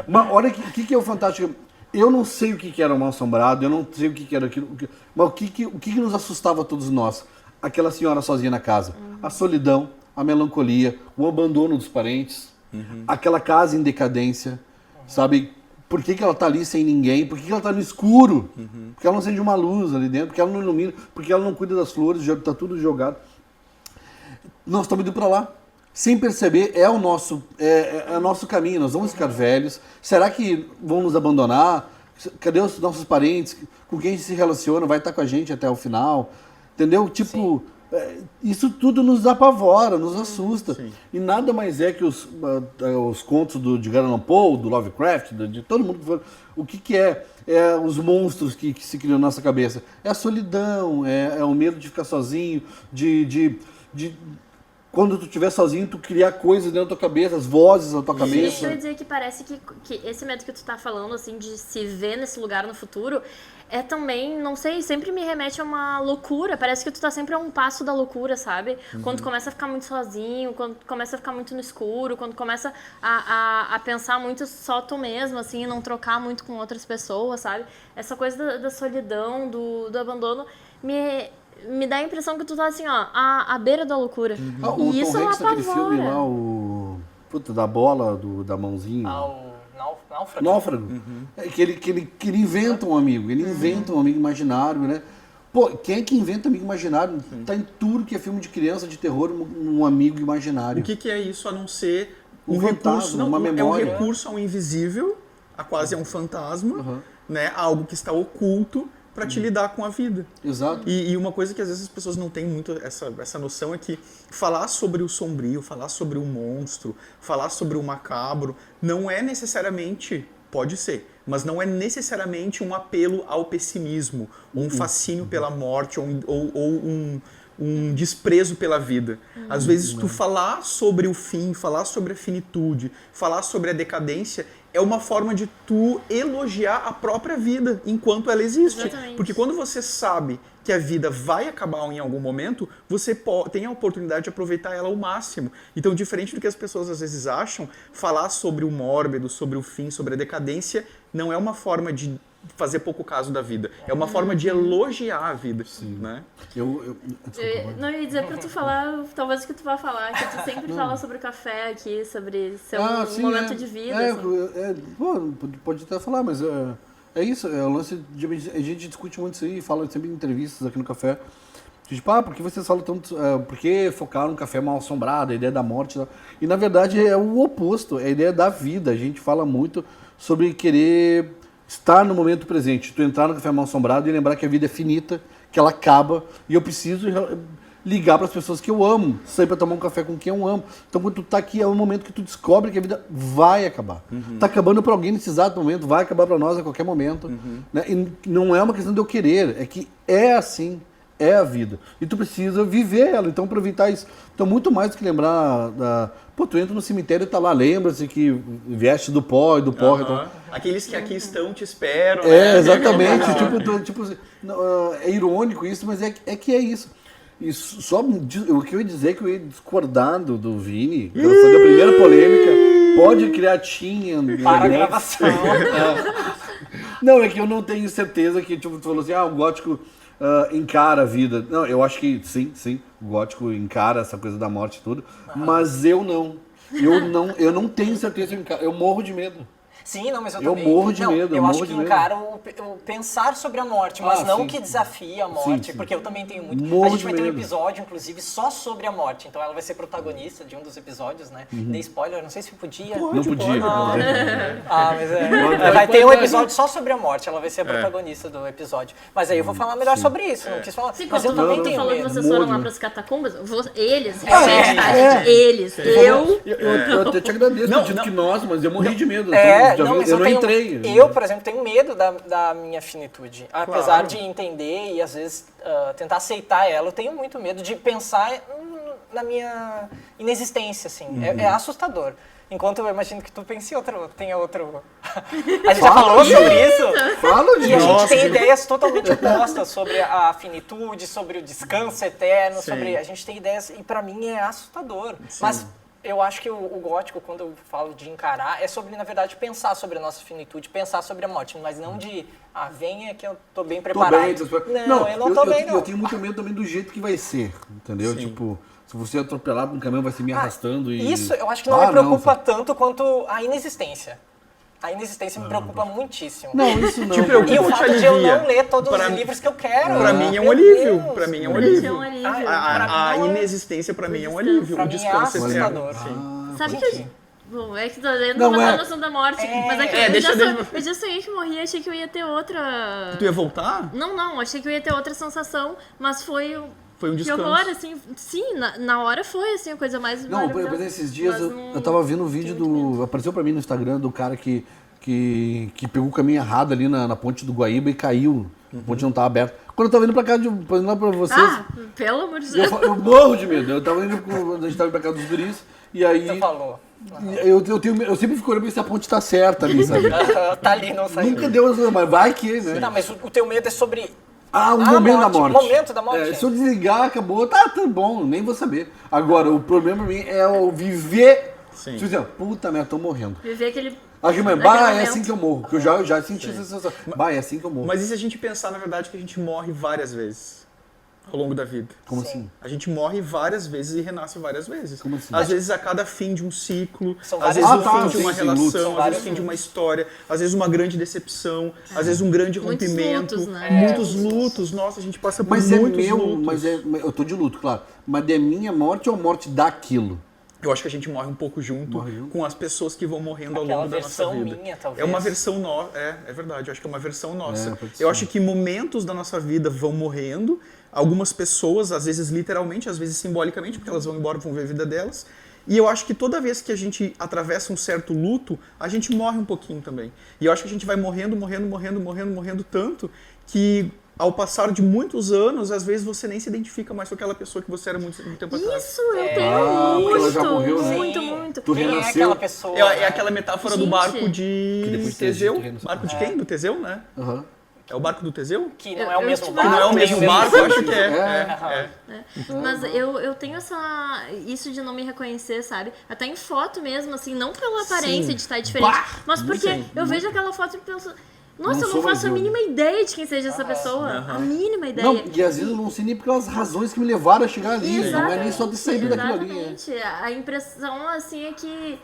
Mas olha o que é o fantástico. Eu não sei o que era o mal assombrado, eu não sei o que era aquilo. Mas o que nos assustava a todos nós? Aquela senhora sozinha na casa. A solidão, a melancolia, o abandono dos parentes, aquela casa em decadência, sabe? Por que ela tá ali sem ninguém? Por que ela tá no escuro? Porque ela não acende uma luz ali dentro, porque ela não ilumina, porque ela não cuida das flores, já tá tudo jogado. Nós estamos indo para lá. Sem perceber, é o nosso caminho, nós vamos ficar velhos. Será que vão nos abandonar? Cadê os nossos parentes? Com quem a gente se relaciona? Vai estar com a gente até o final? Entendeu? Tipo, isso tudo nos apavora, nos assusta. Sim. E nada mais é que os contos de Edgar Allan Poe, do Lovecraft, de todo mundo que for. O que é? É os monstros que se criam na nossa cabeça. É a solidão, é o medo de ficar sozinho, de quando tu estiver sozinho, tu criar coisas dentro da tua cabeça, as vozes na tua cabeça. Isso eu ia dizer que parece que esse medo que tu tá falando, assim, de se ver nesse lugar no futuro, é também, não sei, sempre me remete a uma loucura. Parece que tu tá sempre a um passo da loucura, sabe? Quando tu começa a ficar muito sozinho, quando tu começa a ficar muito no escuro, quando tu começa a pensar muito só tu mesmo, assim, e não trocar muito com outras pessoas, sabe? Essa coisa da solidão, do abandono, me dá a impressão que tu tá assim, ó, à beira da loucura. O E isso Tom Hanks naquele apavora. filme lá, da bola, da mãozinha. O Náufrago. Náufrago. É que ele inventa um amigo, ele inventa um amigo imaginário, né? Pô, quem é que inventa amigo imaginário? Tá em tudo que é filme de criança, de terror, um amigo imaginário. O que é isso a não ser Um recurso? fantasma, uma memória. É um recurso ao invisível, quase é um fantasma, né? Algo que está oculto para te lidar com a vida. Exato. E uma coisa que às vezes as pessoas não têm muito essa noção é que falar sobre o sombrio, falar sobre o monstro, falar sobre o macabro, não é necessariamente, pode ser, mas não é necessariamente um apelo ao pessimismo, ou um fascínio pela morte, ou um desprezo pela vida. Às vezes tu falar sobre o fim, falar sobre a finitude, falar sobre a decadência é uma forma de tu elogiar a própria vida enquanto ela existe. Exatamente. Porque quando você sabe que a vida vai acabar em algum momento, você tem a oportunidade de aproveitar ela ao máximo. Então, diferente do que as pessoas às vezes acham, falar sobre o mórbido, sobre o fim, sobre a decadência, não é uma forma de fazer pouco caso da vida. É uma forma de elogiar a vida. Sim. Né? Não, eu ia dizer pra tu falar, talvez o que tu vai falar, que tu sempre fala sobre o café aqui, sobre seu momento de vida. Pode até falar, mas é isso, é o lance de a gente discute muito isso aí, fala sempre em entrevistas aqui no café. Tipo, por que vocês falam tanto, por que focar no café mal assombrado, a ideia da morte? E na verdade é o oposto, é a ideia da vida. A gente fala muito sobre querer estar no momento presente, tu entrar no café mal assombrado e lembrar que a vida é finita, que ela acaba, e eu preciso ligar para as pessoas que eu amo, sair para tomar um café com quem eu amo. Então quando tu tá aqui é o momento que tu descobre que a vida vai acabar. Tá acabando para alguém nesse exato momento, vai acabar para nós a qualquer momento. Né? E não é uma questão de eu querer, é que é assim, é a vida. E tu precisa viver ela, então aproveitar isso. Então muito mais do que lembrar Pô, tu entra no cemitério e tá lá, lembra-se que vieste do pó e do pó. Então... Aqueles que aqui estão te esperam. Exatamente. É irônico isso, mas é que é isso. E só o que eu ia dizer é que eu ia discordar do Vini, que foi da primeira polêmica, pode criar para a gravação. Não, é que eu não tenho certeza que, tipo, tu falou assim, o gótico encara a vida. Não, eu acho que sim, o gótico encara essa coisa da morte e tudo, mas eu não tenho certeza, eu morro de medo. Sim, não, mas eu Eu também... morro de medo, Eu acho que encaro o pensar sobre a morte, mas não sim. que desafie a morte, Sim. porque eu também tenho muito... Morro a gente de vai ter um medo. episódio, inclusive, só sobre a morte, então ela vai ser protagonista de um dos episódios, né? Dei spoiler, não sei se podia. Não podia. Mas vai ter um episódio só sobre a morte, ela vai ser a protagonista do episódio. Mas aí eu vou falar melhor sobre isso, não quis falar. Sim, Mas eu quando também tu tenho falou que medo. vocês foram lá Morro. pras catacumbas, eles, realmente, tá, gente? Eles. Eu até te agradeço, Não, eu dito não. que nós, mas eu morri de medo. Mas eu não tenho, entrei. Eu, por exemplo, tenho medo da minha finitude. Apesar de entender e, às vezes, tentar aceitar ela, eu tenho muito medo de pensar na minha inexistência, assim. É assustador. Enquanto eu imagino que tu pense tenha outro... A gente já falou sobre isso. Fala de E a gente Nossa, tem que- ideias totalmente opostas sobre a finitude, sobre o descanso eterno, Sim. a gente tem ideias, e pra mim é assustador. Mas eu acho que o gótico, quando eu falo de encarar, é sobre, na verdade, pensar sobre a nossa finitude, pensar sobre a morte, mas não de, venha que eu tô bem preparado. Não, eu não tô bem, não. Eu tenho muito medo também do jeito que vai ser, entendeu? Sim. Tipo, Se você atropelar por um caminhão, vai ser me arrastando e... Isso eu acho que não me preocupa tanto quanto a inexistência. A inexistência me preocupa muitíssimo. Não, isso não. Te preocupa. E o Te fato de eu alivia. não ler todos Pra os mim- livros que eu quero. Pra mim é um Meu alívio. Deus. Pra mim é um Pra ti alívio. é um alívio. A inexistência pra mim é um alívio. Pra O mim é descanso eterno. assustador. Sim. Sabe que... Bom, é que tô lendo Não, uma é- noção da morte. Mas é que eu já sonhei que morri, achei que eu ia ter outra... Tu ia voltar? Não, achei que eu ia ter outra sensação, mas foi... Foi um Que descanso. horror, assim, sim, na hora foi, assim, a coisa mais Não, por maravilhosa. exemplo, esses dias Mas eu tava vendo um vídeo do... Apareceu pra mim no Instagram do cara que pegou o caminho errado ali na ponte do Guaíba e caiu. A ponte não tava aberta. Quando eu tava indo pra casa, indo lá pra vocês... Ah, pelo amor de Deus. Eu morro de medo. Eu tava indo, a gente tava indo pra casa dos guris, e aí... Você falou. Eu sempre fico olhando pra ver se a ponte tá certa ali, sabe? Tá ali, não saiu. Nunca deu, mas vai que, né? Não, mas o teu medo é sobre... O momento da morte. O momento da morte. Se eu desligar, acabou, tá bom, nem vou saber. Agora, o problema pra mim é o viver. Sim. Tipo assim, puta merda, tô morrendo. Viver aquele... Aqui, mas, naquele é momento. assim que eu morro. Que eu já senti essa sensação. É assim que eu morro. Mas e se a gente pensar, na verdade, que a gente morre várias vezes ao longo da vida? Como assim? A gente morre várias vezes e renasce várias vezes. Como assim? Às vezes a cada fim de um ciclo, São às vários vezes o lutos. fim de uma Sim, sim, lutos. relação, São às vários vezes o fim de uma lutos. história, às vezes uma grande decepção, às vezes um grande Muitos rompimento, lutos, né? muitos lutos. Nossa, a gente passa por Mas é muitos meu, lutos. eu tô de luto, claro. Mas é minha morte ou a morte daquilo? Eu acho que a gente morre um pouco junto Morre junto? com as pessoas que vão morrendo ao Aquela longo da nossa versão vida. minha, talvez. É uma versão nossa, é verdade, eu acho que é uma versão nossa. pode ser. Eu acho que momentos da nossa vida vão morrendo, algumas pessoas, às vezes literalmente, às vezes simbolicamente, porque elas vão embora, vão ver a vida delas. E eu acho que toda vez que a gente atravessa um certo luto, a gente morre um pouquinho também. E eu acho que a gente vai morrendo tanto que ao passar de muitos anos, às vezes você nem se identifica mais com aquela pessoa que você era muito tempo atrás. Isso, eu tenho porque ela já muito, morreu, né? muito. Tu Quem é renasceu. aquela pessoa? É aquela metáfora do Gente. barco Que de depois Teseu. tem a gente Barco de quem? Do Teseu, né? Aham. É o barco do Teseu? Que não é o Eu mesmo te- barco. Que não é o nem mesmo barco, eu acho que é. É. Mas eu tenho isso de não me reconhecer, sabe? Até em foto mesmo, assim, não pela aparência de estar diferente, Bah! mas porque Sim. eu vejo aquela foto e penso, nossa, Não eu sou não faço a mais eu. mínima ideia de quem seja essa pessoa. A mínima ideia. Não, e às vezes eu não sei nem pelas razões que me levaram a chegar ali. Não é nem só de sair daquilo ali. Exatamente. A impressão, assim, é que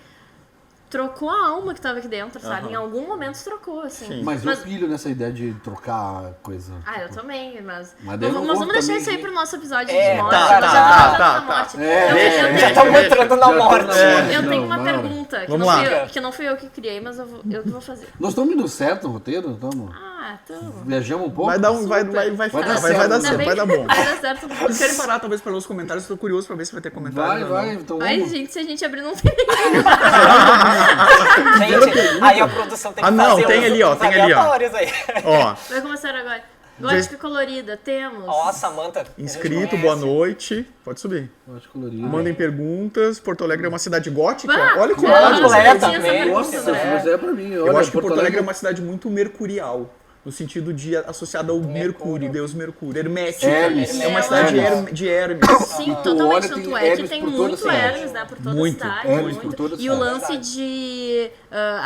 trocou a alma que tava aqui dentro, sabe? Em algum momento trocou, assim. Sim. Mas eu pilho nessa ideia de trocar coisa. Ah, eu também, mas Mas daí eu não nós vou vamos deixar também isso aí que- pro nosso episódio É, de morte. tá, Nós tá, já tá, estamos tá, na morte. É, Já estamos entrando na morte. Eu tenho Não, uma não. pergunta, que Vamos não, lá. fui eu, que não fui eu que criei, mas eu que vou fazer. Nós estamos indo certo no roteiro? Estamos. Ah, então... Viajamos um pouco? Vai dar um, vai Super. ficar, dar vai certo. dar Ainda certo, bem vai dar que bom. Vai dar certo. Vocês querem parar talvez para ler os comentários? Estou curioso para ver se vai ter comentário. Vai, então Ai, vamos. gente, se a gente abrir não tem Gente, aí a produção tem que Ah, não, fazer tem uns- ali, ó, uns tem ali, ó. aleatórios aí. Ó, Vai começar agora. Gótica colorida, temos. Ó, Samantha. inscrito, boa noite. Pode subir. Acho colorido. Mandem perguntas. Porto Alegre é uma cidade gótica? Bah, Olha que não, ótimo. nossa, eu tinha essa Completamente. pergunta, Nossa, né? mas é pra mim. Eu Olha, acho que Porto Alegre é uma cidade muito mercurial. No sentido de associada ao Mercúrio, Deus Mercúrio. Hermética. Hermes. É uma cidade de Hermes. Sim, olha, totalmente. tem Tanto é que Hermes tem por toda a muito cidade. Hermes, né? Por toda Muito. a cidade. Hermes muito. por toda a E o cidade. lance de...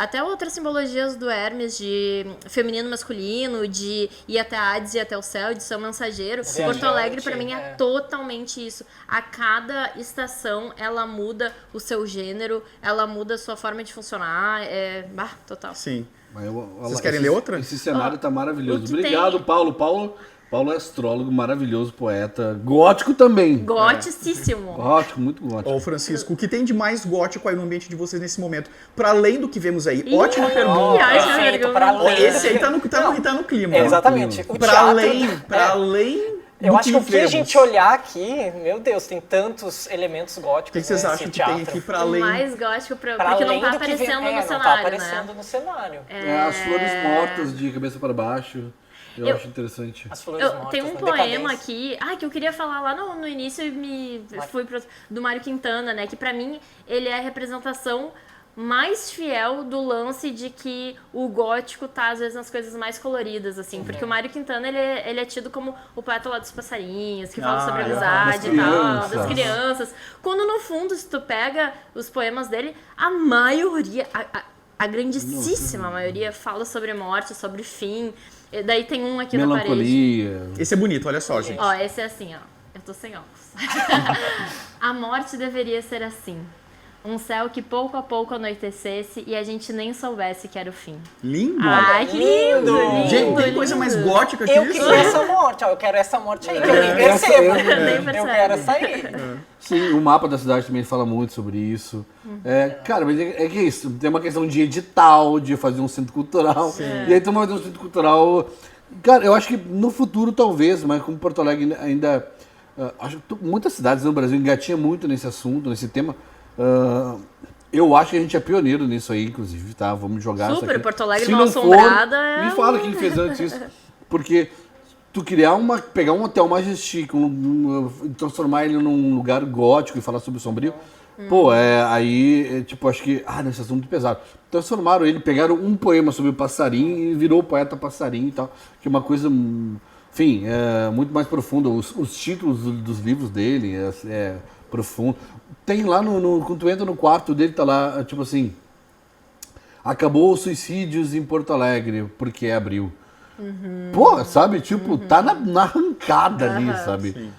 até outras simbologias do Hermes, de feminino masculino, de ir até a Hades e até o céu, de ser um mensageiro. Viajante, Porto Alegre, pra mim, é é. totalmente isso. A cada estação, ela muda o seu gênero, ela muda a sua forma de funcionar. Total. Sim. Mas Vocês querem ler outra? Esse cenário tá maravilhoso. o que Obrigado, tem- Paulo é astrólogo, maravilhoso, poeta. Gótico também. Goticíssimo. Gótico, muito gótico. Ó, Francisco, o que tem de mais gótico aí no ambiente de vocês nesse momento? Para além do que vemos aí. Ótima pergunta. Ai, já Perfeito, vergonha. pra Ó, além. esse aí tá no clima. É, exatamente. O Para teatro- além, para é. além Eu do acho que o que a vemos. gente olhar aqui, meu Deus, tem tantos elementos góticos. O que vocês nesse acham que teatro. tem aqui para O além? mais gótico, Pra porque não além tá do que vem- aparecendo no não cenário, tá aparecendo né? no cenário. As flores mortas de cabeça para baixo. Eu acho interessante. As flores Eu mortas tenho um na poema decadência. aqui, que eu queria falar lá no início e fui do Mário Quintana, né? Que pra mim ele é a representação mais fiel do lance de que o gótico tá às vezes nas coisas mais coloridas, assim, porque o Mário Quintana ele é tido como o poeta lá dos passarinhos, que fala sobre amizade e tal, das crianças. crianças. Quando no fundo, se tu pega os poemas dele, a maioria, a grandíssima maioria fala sobre morte, sobre fim. E daí tem um aqui na parede. Melancolia. Esse é bonito, olha só, gente. Ó, esse é assim, ó. Eu tô sem óculos. A morte deveria ser assim. Um céu que pouco a pouco anoitecesse e a gente nem soubesse que era o fim. Lindo! Ai, que lindo! lindo Gente, tem coisa mais gótica que Eu isso? queria essa morte, ó. Eu quero essa morte aí, que eu nem percebo. Nem Eu percebe. quero essa aí. Sim, o mapa da cidade também fala muito sobre isso. Cara, mas é que é isso. Tem uma questão de edital, de fazer um centro cultural. E aí tu vai fazer um centro cultural. Cara, eu acho que no futuro talvez, mas como Porto Alegre ainda. Acho que muitas cidades no Brasil engatinham muito nesse assunto, nesse tema. Eu acho que a gente é pioneiro nisso aí, inclusive, tá? Vamos jogar isso Super, aqui. Porto Alegre Se Mal não Assombrada for, é me fala quem fez antes isso. Porque tu pegar um hotel Majestic, transformar ele num lugar gótico e falar sobre o sombrio, pô, tipo, acho que, nesse assunto muito pesado. Transformaram ele, pegaram um poema sobre o passarinho e virou o poeta passarinho e tal, que é uma coisa, enfim, muito mais profunda. Os títulos dos livros dele é profundo. Tem lá, quando tu entra no quarto dele, tá lá, tipo assim, acabou os suicídios em Porto Alegre, porque é abril. Pô, sabe, tipo, tá na arrancada ali, sabe?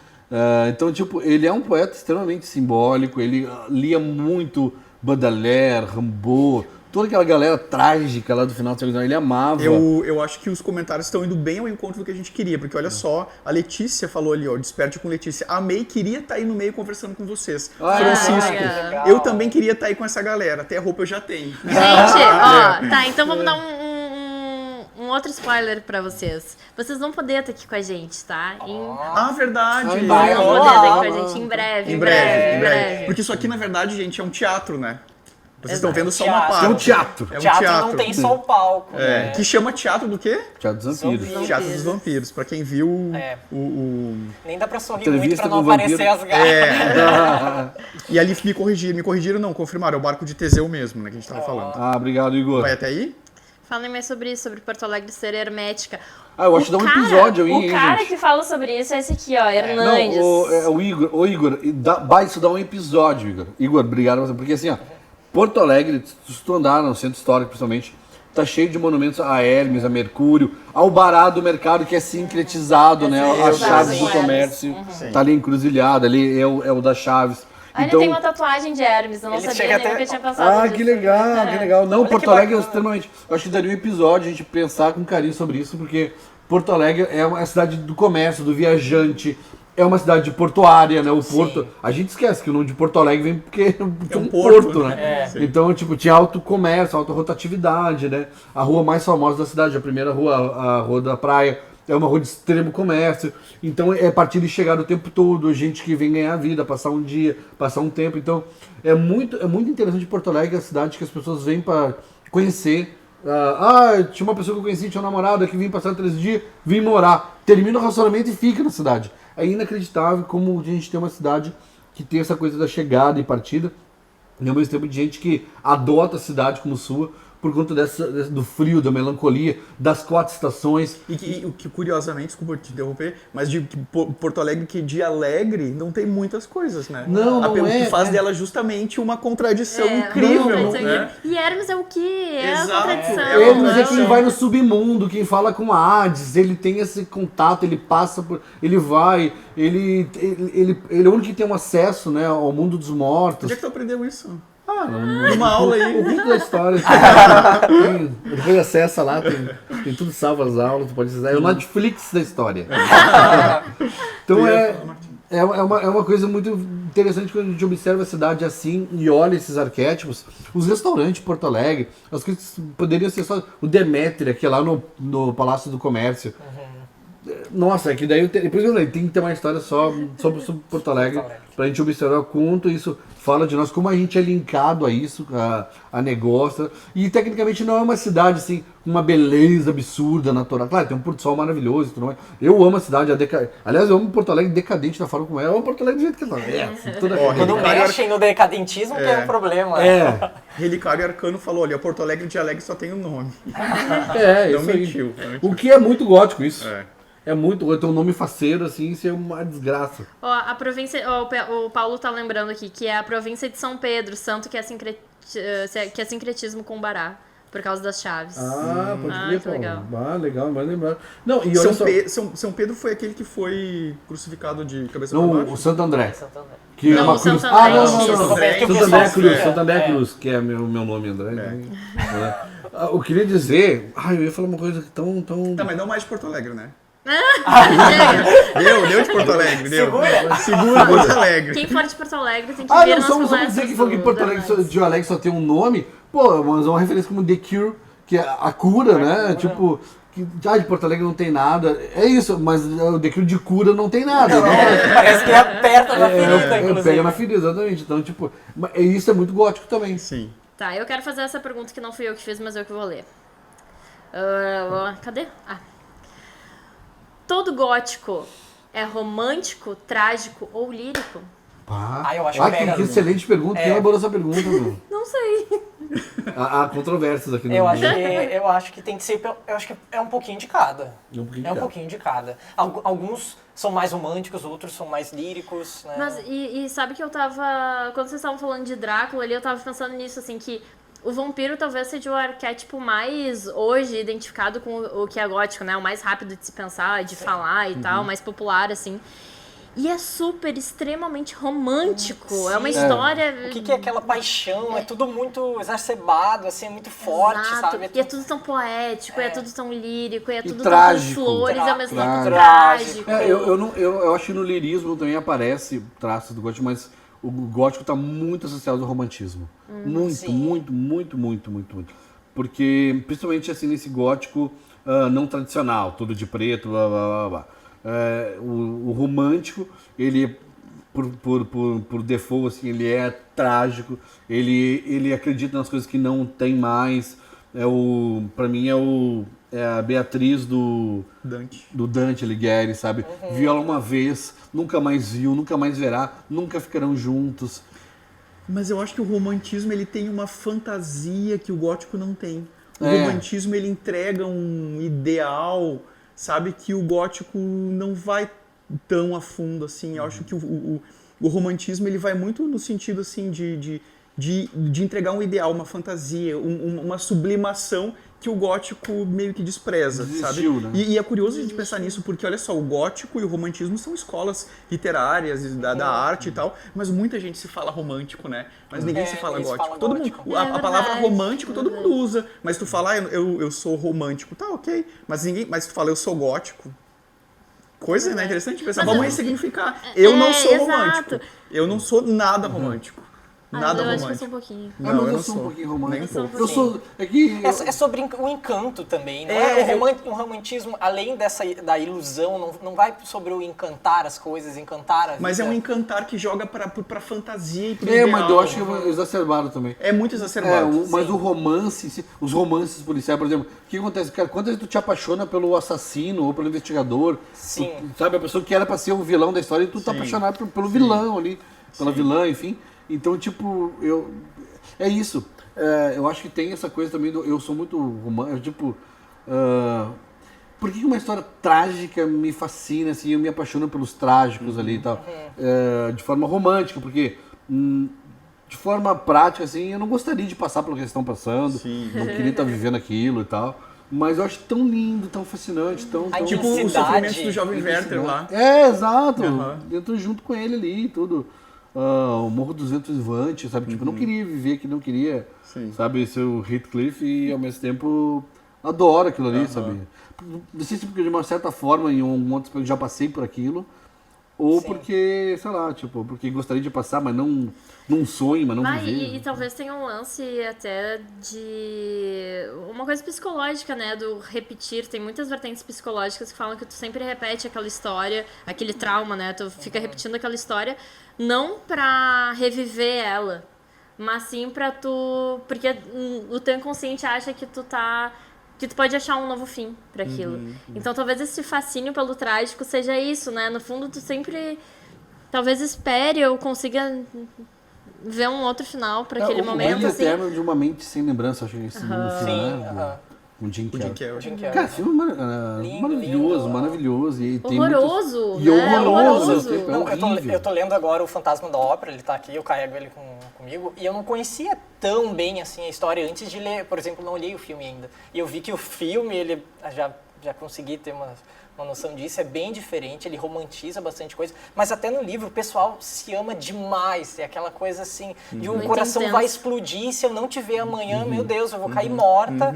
Então, tipo, ele é um poeta extremamente simbólico, ele lia muito Baudelaire, Rimbaud, toda aquela galera trágica lá do final do século XIX, ele amava. Eu acho que os comentários estão indo bem ao encontro do que a gente queria, porque olha só, a Letícia falou ali, ó, Desperte com Letícia. A May queria estar aí no meio conversando com vocês. Francisco, legal. eu também queria estar aí com essa galera, até a roupa eu já tenho. Gente, ó, tá, então vamos dar um outro spoiler pra vocês. Vocês vão poder estar aqui com a gente, tá? Verdade! Ai, Vão vai, poder estar aqui com a gente em breve, Em breve. Porque isso aqui, na verdade, gente, é um teatro, né? Vocês estão vendo só uma Teatro. parte. É um teatro. É um Teatro teatro. não tem só o palco. né? Que chama Teatro do quê? Teatro dos Vampiros. Teatro dos Vampiros. Pra quem viu Nem dá pra sorrir Entrevista muito pra não com o aparecer vampiro. as garras. E ali me corrigiram não, confirmaram, é o barco de Teseu mesmo, né, que a gente tava falando. Obrigado, Igor. Vai até aí? Falem mais sobre isso, sobre Porto Alegre ser hermética. Eu acho que dá um episódio aí, O hein, cara gente? que fala sobre isso é esse aqui, ó, Hernandes. Não, o Igor, isso dá um episódio, Igor. Igor, obrigado você, porque assim, ó, Porto Alegre, se tu andar no centro histórico principalmente, tá cheio de monumentos a Hermes, a Mercúrio, ao Bará do Mercado, que é sincretizado, né? As chaves do comércio, tá ali encruzilhada, ali é o das chaves. Ele tem uma tatuagem de Hermes, eu não Ele sabia chega nem até- que eu tinha pensado Que disso. legal, que legal. Não, Olha Porto que Alegre é bacana. extremamente. Eu acho que daria um episódio a gente pensar com carinho sobre isso, porque Porto Alegre é uma cidade do comércio, do viajante. É uma cidade portuária, né? O porto. A gente esquece que o nome de Porto Alegre vem porque é um porto, né? Então, tipo, tinha alto comércio, alta rotatividade, né? A rua mais famosa da cidade, a primeira rua, a Rua da Praia, é uma rua de extremo comércio. Então, é partir de chegar o tempo todo, gente que vem ganhar vida, passar um dia, passar um tempo. Então, é muito interessante Porto Alegre, a cidade que as pessoas vêm para conhecer. Tinha uma pessoa que eu conheci, tinha uma namorada que vinha passar 3 dias, vim morar. Termina o relacionamento e fica na cidade. É inacreditável como a gente tem uma cidade que tem essa coisa da chegada e partida, e ao mesmo tempo de gente que adota a cidade como sua, por conta do frio, da melancolia, das 4 estações. E o que curiosamente, desculpa te interromper, mas de Porto Alegre, que de alegre não tem muitas coisas, né? Não O é, que faz é. dela justamente uma contradição É, incrível, uma contradição né? incrível. E Hermes é o quê? É Exato. a contradição. Hermes é né? quem vai no submundo, quem fala com a Hades, ele tem esse contato, ele passa por. Ele vai, ele é o único que tem um acesso, né, ao mundo dos mortos. Onde é que tu aprendeu isso? Numa Numa aula O aí. vídeo da história. Depois acessa lá, tem tudo salvo as aulas, tu pode acessar. É o Netflix da história. Então é uma coisa muito interessante quando a gente observa a cidade assim e olha esses arquétipos. Os restaurantes de Porto Alegre, as coisas poderiam ser só o Demétria, que é lá no Palácio do Comércio. Nossa, é que daí depois eu falei, tem que ter uma história só sobre Porto Alegre pra gente observar o quanto isso fala de nós, como a gente é linkado a isso, a negócio. E tecnicamente não é uma cidade assim, com uma beleza absurda, natural. Claro, tem um pôr do sol maravilhoso e tudo mais. Eu amo a cidade, aliás, eu amo Porto Alegre decadente da forma como é. Eu amo Porto Alegre do jeito que ela é. Toda Quando mexem no decadentismo, que é um problema. Relicário Arcano falou ali, a Porto Alegre de Alegre só tem um nome. Não Não mentiu. O que é muito gótico isso. É. É muito, tem um nome faceiro assim, isso é uma desgraça. Ó, a província, o Paulo tá lembrando aqui que é a província de São Pedro, santo que é sincretismo com Bará. por causa das chaves. Ah, pode crer, que Paulo. legal. Ah, legal, vai lembrar. Não, e olha só... São Pedro foi aquele que foi crucificado de cabeça Não, para o baixo? Santo André. Santo André. Que é Não, uma o cruz. Santo André. Não. Santo André, que o Santo André pessoal- Cruz, Santo André é. Cruz, que é meu nome, André. Eu queria dizer... eu ia falar uma coisa tão... Tá, mas não mais de Porto Alegre, né? Chega. Deu de Porto Alegre, deu. Segura. Segura Porto Alegre. Quem for de Porto Alegre tem que Ah, ver não, nas só pra palestras dizer que foi que do Porto Alegre, Hernandes. de Alegre só tem um nome, pô, mas é uma referência como The Cure, que é a cura, né? Tipo, que já de Porto Alegre não tem nada. É isso, mas o The Cure de cura não tem nada. né? Parece que aperta na ferida, inclusive. Pega na ferida, exatamente. Então, tipo, isso é muito gótico também. Sim. Tá, eu quero fazer essa pergunta que não fui eu que fiz, mas eu que vou ler. Cadê? Todo gótico é romântico, trágico ou lírico? Eu acho que pega. Que excelente pergunta. Quem elaborou essa pergunta, meu? Não sei. Há controvérsias aqui no Eu acho que tem que ser. Eu acho que é um pouquinho de cada. É um pouquinho de cada. Alguns são mais românticos, outros são mais líricos, né? Mas, e sabe que eu tava... Quando vocês estavam falando de Drácula ali, eu tava pensando nisso, assim, que o vampiro talvez seja o arquétipo mais, hoje, identificado com o que é gótico, né? O mais rápido de se pensar, de falar e tal, mais popular, assim. E é super, extremamente romântico. É uma história... O que é aquela paixão? É tudo muito exacerbado, assim, é muito forte, Exato. sabe? E é tudo tão poético, é tudo tão lírico, é tudo trágico. tão com flores, e ao mesmo tempo Trágico. trágico. Eu acho que no lirismo também aparece traços do gótico, mas o gótico está muito associado ao romantismo. Muito. Porque, principalmente assim, nesse gótico não tradicional, todo de preto, blá blá blá blá. O romântico, ele por default, assim, ele é trágico, ele acredita nas coisas que não tem mais. Pra mim é a Beatriz do Dante Alighieri, sabe? Viu ela uma vez, nunca mais viu, nunca mais verá, nunca ficarão juntos. Mas eu acho que o romantismo ele tem uma fantasia que o gótico não tem. O romantismo ele entrega um ideal, sabe, que o gótico não vai tão a fundo assim. Eu acho que o romantismo ele vai muito no sentido assim de entregar um ideal, uma fantasia, uma sublimação que o gótico meio que despreza, Desistiu, sabe? né? E é curioso a gente pensar nisso, porque olha só, o gótico e o romantismo são escolas literárias da arte e tal, mas muita gente se fala romântico, né? Mas ninguém se fala gótico. Fala Todo gótico. mundo, a palavra romântico todo mundo usa, mas tu fala, eu sou romântico, tá, ok, mas tu fala, eu sou gótico. Coisa, né? Interessante pensar, Mas vamos eu- ressignificar. Eu não sou exato. romântico. Eu não sou nada romântico. Nada eu acho que eu romântico. sou um pouquinho. Mas eu eu não sou um pouquinho romântico. Nem um pouco. Eu sou. É que. É sobre o encanto também, né? O romantismo, além da ilusão, não vai sobre o encantar as coisas, encantar a vida. Mas é um encantar que joga pra fantasia e pro É, ideal. mas eu acho que é exacerbado também. É muito exacerbado. Mas o romance, os romances policiais, por exemplo, o que acontece? Cara, quantas vezes tu te apaixona pelo assassino ou pelo investigador? Sim. Sabe, a pessoa que era pra ser o vilão da história e tu tá apaixonado pelo vilão ali, pela vilã, enfim. Então, tipo, é isso. Eu acho que tem essa coisa também do. Eu sou muito romântico, tipo. Por que uma história trágica me fascina, assim, eu me apaixono pelos trágicos ali e tal? De forma romântica, porque. De forma prática, assim, eu não gostaria de passar pelo que eles estão passando, não queria estar vivendo aquilo e tal. Mas eu acho tão lindo, tão fascinante, tão. Tipo os sofrimentos do jovem Werther lá. Exato. Uhum. Eu tô junto com ele ali e tudo. O Morro dos Ventos Vivantes, sabe? Tipo, eu não queria viver que não queria, sabe, ser o Heathcliff e ao mesmo tempo adoro aquilo ali, sabe? Não sei se porque de uma certa forma em um outro aspecto já passei por aquilo, ou porque, sei lá, tipo, porque gostaria de passar, mas não sonho, mas não viver. E talvez tenha um lance até de uma coisa psicológica, né, do repetir. Tem muitas vertentes psicológicas que falam que tu sempre repete aquela história, aquele trauma, né, tu fica repetindo aquela história, não pra reviver ela, mas sim pra tu... Porque o teu inconsciente acha que tu pode achar um novo fim pra aquilo. Então talvez esse fascínio pelo trágico seja isso, né? No fundo tu sempre talvez espere ou consiga ver um outro final pra aquele o momento, brilho assim. eterno de uma mente sem lembrança, acho que esse no final, né? Com o Jim O Jim Carrey. Carrey. Jim Carrey. Cara, filme Lindo, maravilhoso, lindo. maravilhoso. E tem Horroroso, muitos... E né? horroroso. Horroroso. É Não, horrível. eu tô lendo agora o Fantasma da Ópera, ele tá aqui, eu carrego ele comigo, e eu não conhecia tão bem assim a história antes de ler, por exemplo, não li o filme ainda. E eu vi que o filme, ele já consegui ter uma noção disso, é bem diferente, ele romantiza bastante coisa, mas até no livro o pessoal se ama demais, é aquela coisa assim, de o Muito coração intenso. vai explodir se eu não te ver amanhã, meu Deus, eu vou cair morta,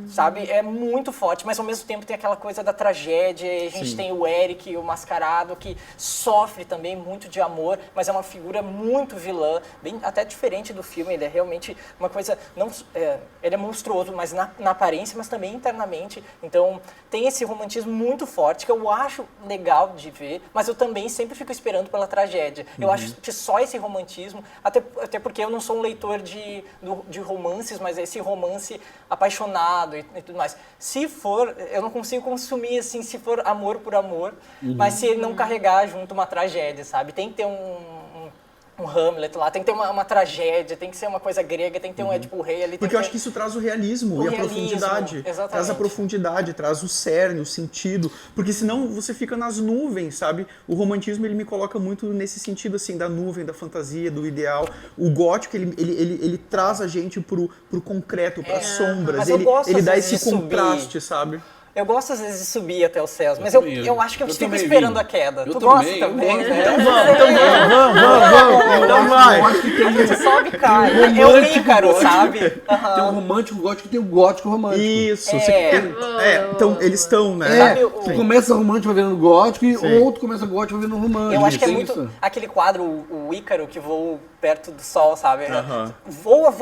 sabe? É muito forte, mas ao mesmo tempo tem aquela coisa da tragédia, a gente Sim. tem o Eric, o mascarado, que sofre também muito de amor, mas é uma figura muito vilã, bem, até diferente do filme, ele é realmente uma coisa, ele é monstruoso, mas na aparência, mas também internamente, então tem esse romantismo muito forte, que eu acho legal de ver, mas eu também sempre fico esperando pela tragédia. Eu acho que só esse romantismo, até porque eu não sou um leitor de romances, mas esse romance apaixonado e tudo mais. Se for, eu não consigo consumir assim, se for amor por amor, mas se ele não carregar junto uma tragédia, sabe? Tem que ter um Hamlet lá, tem que ter uma tragédia, tem que ser uma coisa grega, tem que ter um Édipo Rei ali. Porque eu acho que isso traz o realismo O e a realismo, profundidade. exatamente. Traz a profundidade, traz o cerne, o sentido. Porque senão você fica nas nuvens, sabe? O romantismo, ele me coloca muito nesse sentido, assim, da nuvem, da fantasia, do ideal. O gótico, ele traz a gente pro concreto, para sombras. mas eu gosto, Ele às dá vezes, esse de subir. contraste, sabe? Eu gosto às vezes de subir até os céus, mas também, eu acho que eu fico também, esperando Vini. a queda. Eu Tu também, gosta eu também, gosto. né? Vamos. Então vai. Eu acho que tem Você sobe e cai. É o romântico Ícaro, gótico. sabe? Tem o romântico gótico e tem o gótico romântico. Isso. É. Então, eles estão, né? Sabe o- Tu começa romântico vai virando gótico e outro começa gótico vai virando romântico. Eu acho que é Tem muito isso. aquele quadro, o Ícaro, que voa perto do sol, sabe? Aham. Voa,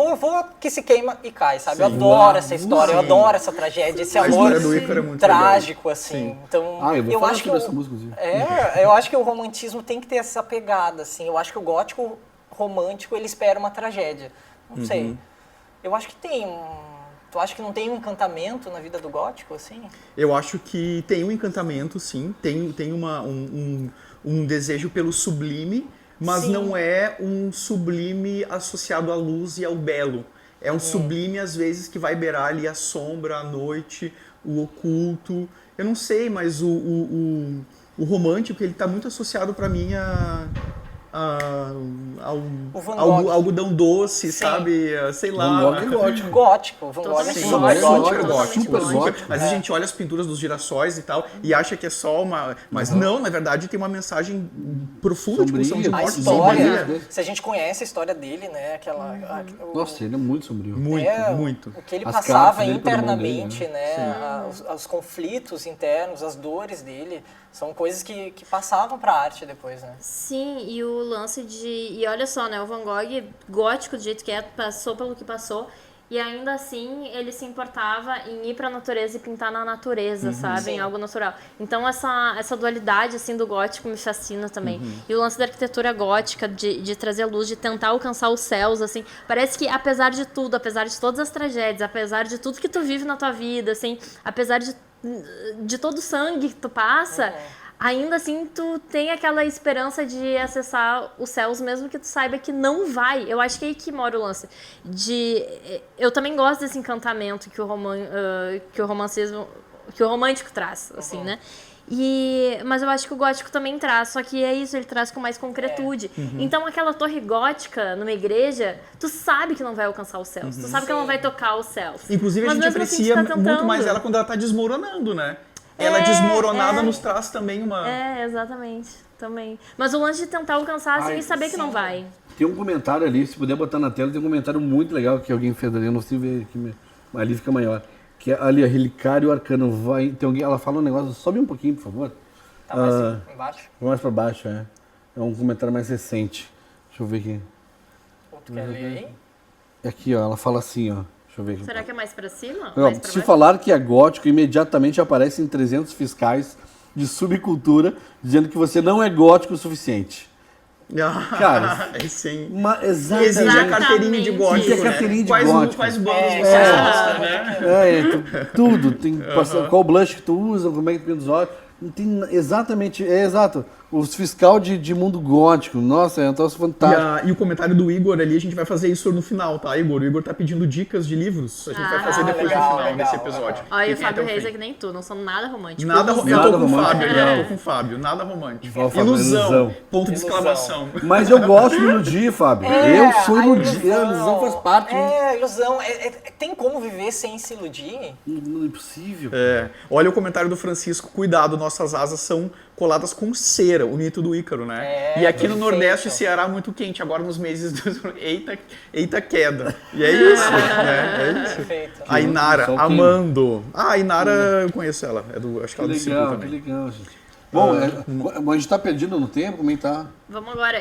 que se queima e cai, sabe? Eu adoro essa história, eu adoro essa tragédia, esse A amor história do Ícaro é muito trágico, assim. Então, Eu vou falar acho que sobre essa música, inclusive. eu acho que o romantismo tem que ter essa pegada, assim. Eu acho que o gótico romântico, ele espera uma tragédia. Não sei. Eu acho que tem Tu acha que não tem um encantamento na vida do gótico, assim? Eu acho que tem um encantamento, sim. Tem um desejo pelo sublime, mas Sim. não é um sublime associado à luz e ao belo. É um sublime, às vezes, que vai beirar ali a sombra, a noite, o oculto. Eu não sei, mas o romântico, ele está muito associado para mim O Van Gogh. ao algodão doce, Sim. sabe? Sei lá. Van Gogh é gótico. Gótico, Van Gogh é Totalmente. Sim, super é gótico. gótico. Super Super. gótico. Às vezes a gente olha as pinturas dos girassóis e tal e acha que é só uma... Mas não, na verdade tem uma mensagem profunda de pulsão de Sombria. A morte. história, sombria. se a gente conhece a história dele, né? Nossa, ele é muito sombrio. Muito. O que ele As passava cartas dele pela mão internamente, dele, né? Os conflitos internos, as dores dele, são coisas que passavam pra arte depois, né? Sim, e o lance de... E olha só, né? O Van Gogh, gótico do jeito que é, passou pelo que passou. E ainda assim, ele se importava em ir pra natureza e pintar na natureza, sabe? Sim. Em algo natural. Então, essa dualidade, assim, do gótico me fascina também. E o lance da arquitetura gótica, de trazer luz, de tentar alcançar os céus, assim. Parece que, apesar de tudo, apesar de todas as tragédias, apesar de tudo que tu vive na tua vida, assim, apesar de todo o sangue que tu passa... Ainda assim, tu tem aquela esperança de acessar os céus, mesmo que tu saiba que não vai. Eu acho que é aí que mora o lance. Eu também gosto desse encantamento que o romancismo, que o romântico traz, assim, né? Mas eu acho que o gótico também traz, só que é isso, ele traz com mais concretude. Então, aquela torre gótica numa igreja, tu sabe que não vai alcançar os céus. Tu sabe que ela não vai tocar os céus. Inclusive, a Mas gente mesmo assim, aprecia tu tá muito mais tentando. ela quando ela tá desmoronando, né? Ela desmoronada nos traz também uma... Exatamente. Também. Mas o lance de tentar alcançar assim, e saber que não vai. Tem um comentário ali, se puder botar na tela, tem um comentário muito legal que alguém fez ali, eu não sei ver aqui, ali fica maior. Que é ali, a Relicário Arcano, tem alguém, ela fala um negócio, sobe um pouquinho, por favor. Tá mais embaixo? Mais pra baixo, é. É um comentário mais recente. Deixa eu ver aqui. Ou tu quer ler aí? Aqui, ó, ela fala assim, ó. Deixa eu ver aqui. Será que é mais pra cima? Não, Mais pra se baixo? falar que é gótico, imediatamente aparecem 300 fiscais de subcultura dizendo que você não é gótico o suficiente. Cara, sim. Exatamente. Exige a carteirinha de gótico, Exige a né? carteirinha de quais, gótico. Quais bandas você gosta, né? Tudo. Tem qual blush que tu usa, como é que tu pinta os olhos. Não tem exatamente, exato. os fiscal de mundo gótico. Nossa, é um troço fantástico. E o comentário do Igor ali, a gente vai fazer isso no final, tá, Igor? O Igor tá pedindo dicas de livros. A gente vai fazer depois legal, no final legal, desse episódio. Olha, o Fiquem até Fábio Reis fim. é que nem tu, não sou nada romântico. Nada, eu tô Nada com o romântico. Fábio, É. eu tô com o Fábio. Nada romântico. Fala, Fábio, Ilusão. ilusão. Ponto de Ilusão. exclamação. Mas eu gosto de iludir, Fábio. eu sou a iludir. A ilusão faz parte. É, ilusão. Tem como viver sem se iludir? Não é possível. É. Olha o comentário do Francisco. Cuidado, nossas asas são coladas com cera, o mito do Ícaro, né? É, e aqui no perfeito. Nordeste, Ceará muito quente, agora nos meses do... Eita queda. E é isso, né? É isso. Perfeito. A Inara, Só quem? Amando. Ah, a Inara, eu conheço ela. Acho que Que ela é do Ciclo legal, que também. legal, gente. Bom, a gente tá perdido no tempo, como é que tá? Vamos agora.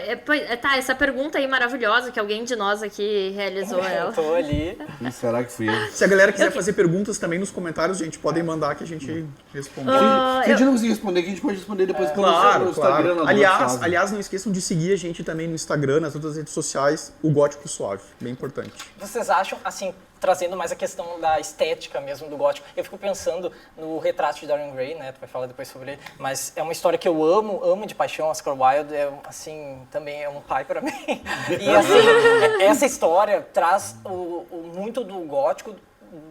Tá, essa pergunta aí maravilhosa que alguém de nós aqui realizou Eu ela. tô ali. Será que fui eu? Se a galera quiser fazer perguntas também nos comentários, gente, podem mandar que a gente responde. Se a gente não conseguir responder, que a gente pode responder depois pelo Claro, Instagram. claro. lá do Aliás, WhatsApp. aliás, não esqueçam de seguir a gente também no Instagram, nas outras redes sociais, o Gótico Suave. Bem importante. Vocês acham, assim, trazendo mais a questão da estética mesmo do gótico, eu fico pensando no retrato de Dorian Gray, né? Tu vai falar depois sobre ele, mas é uma história que eu amo de paixão. Oscar Wilde é, assim, também é um pai para mim. E, assim, essa história traz muito do gótico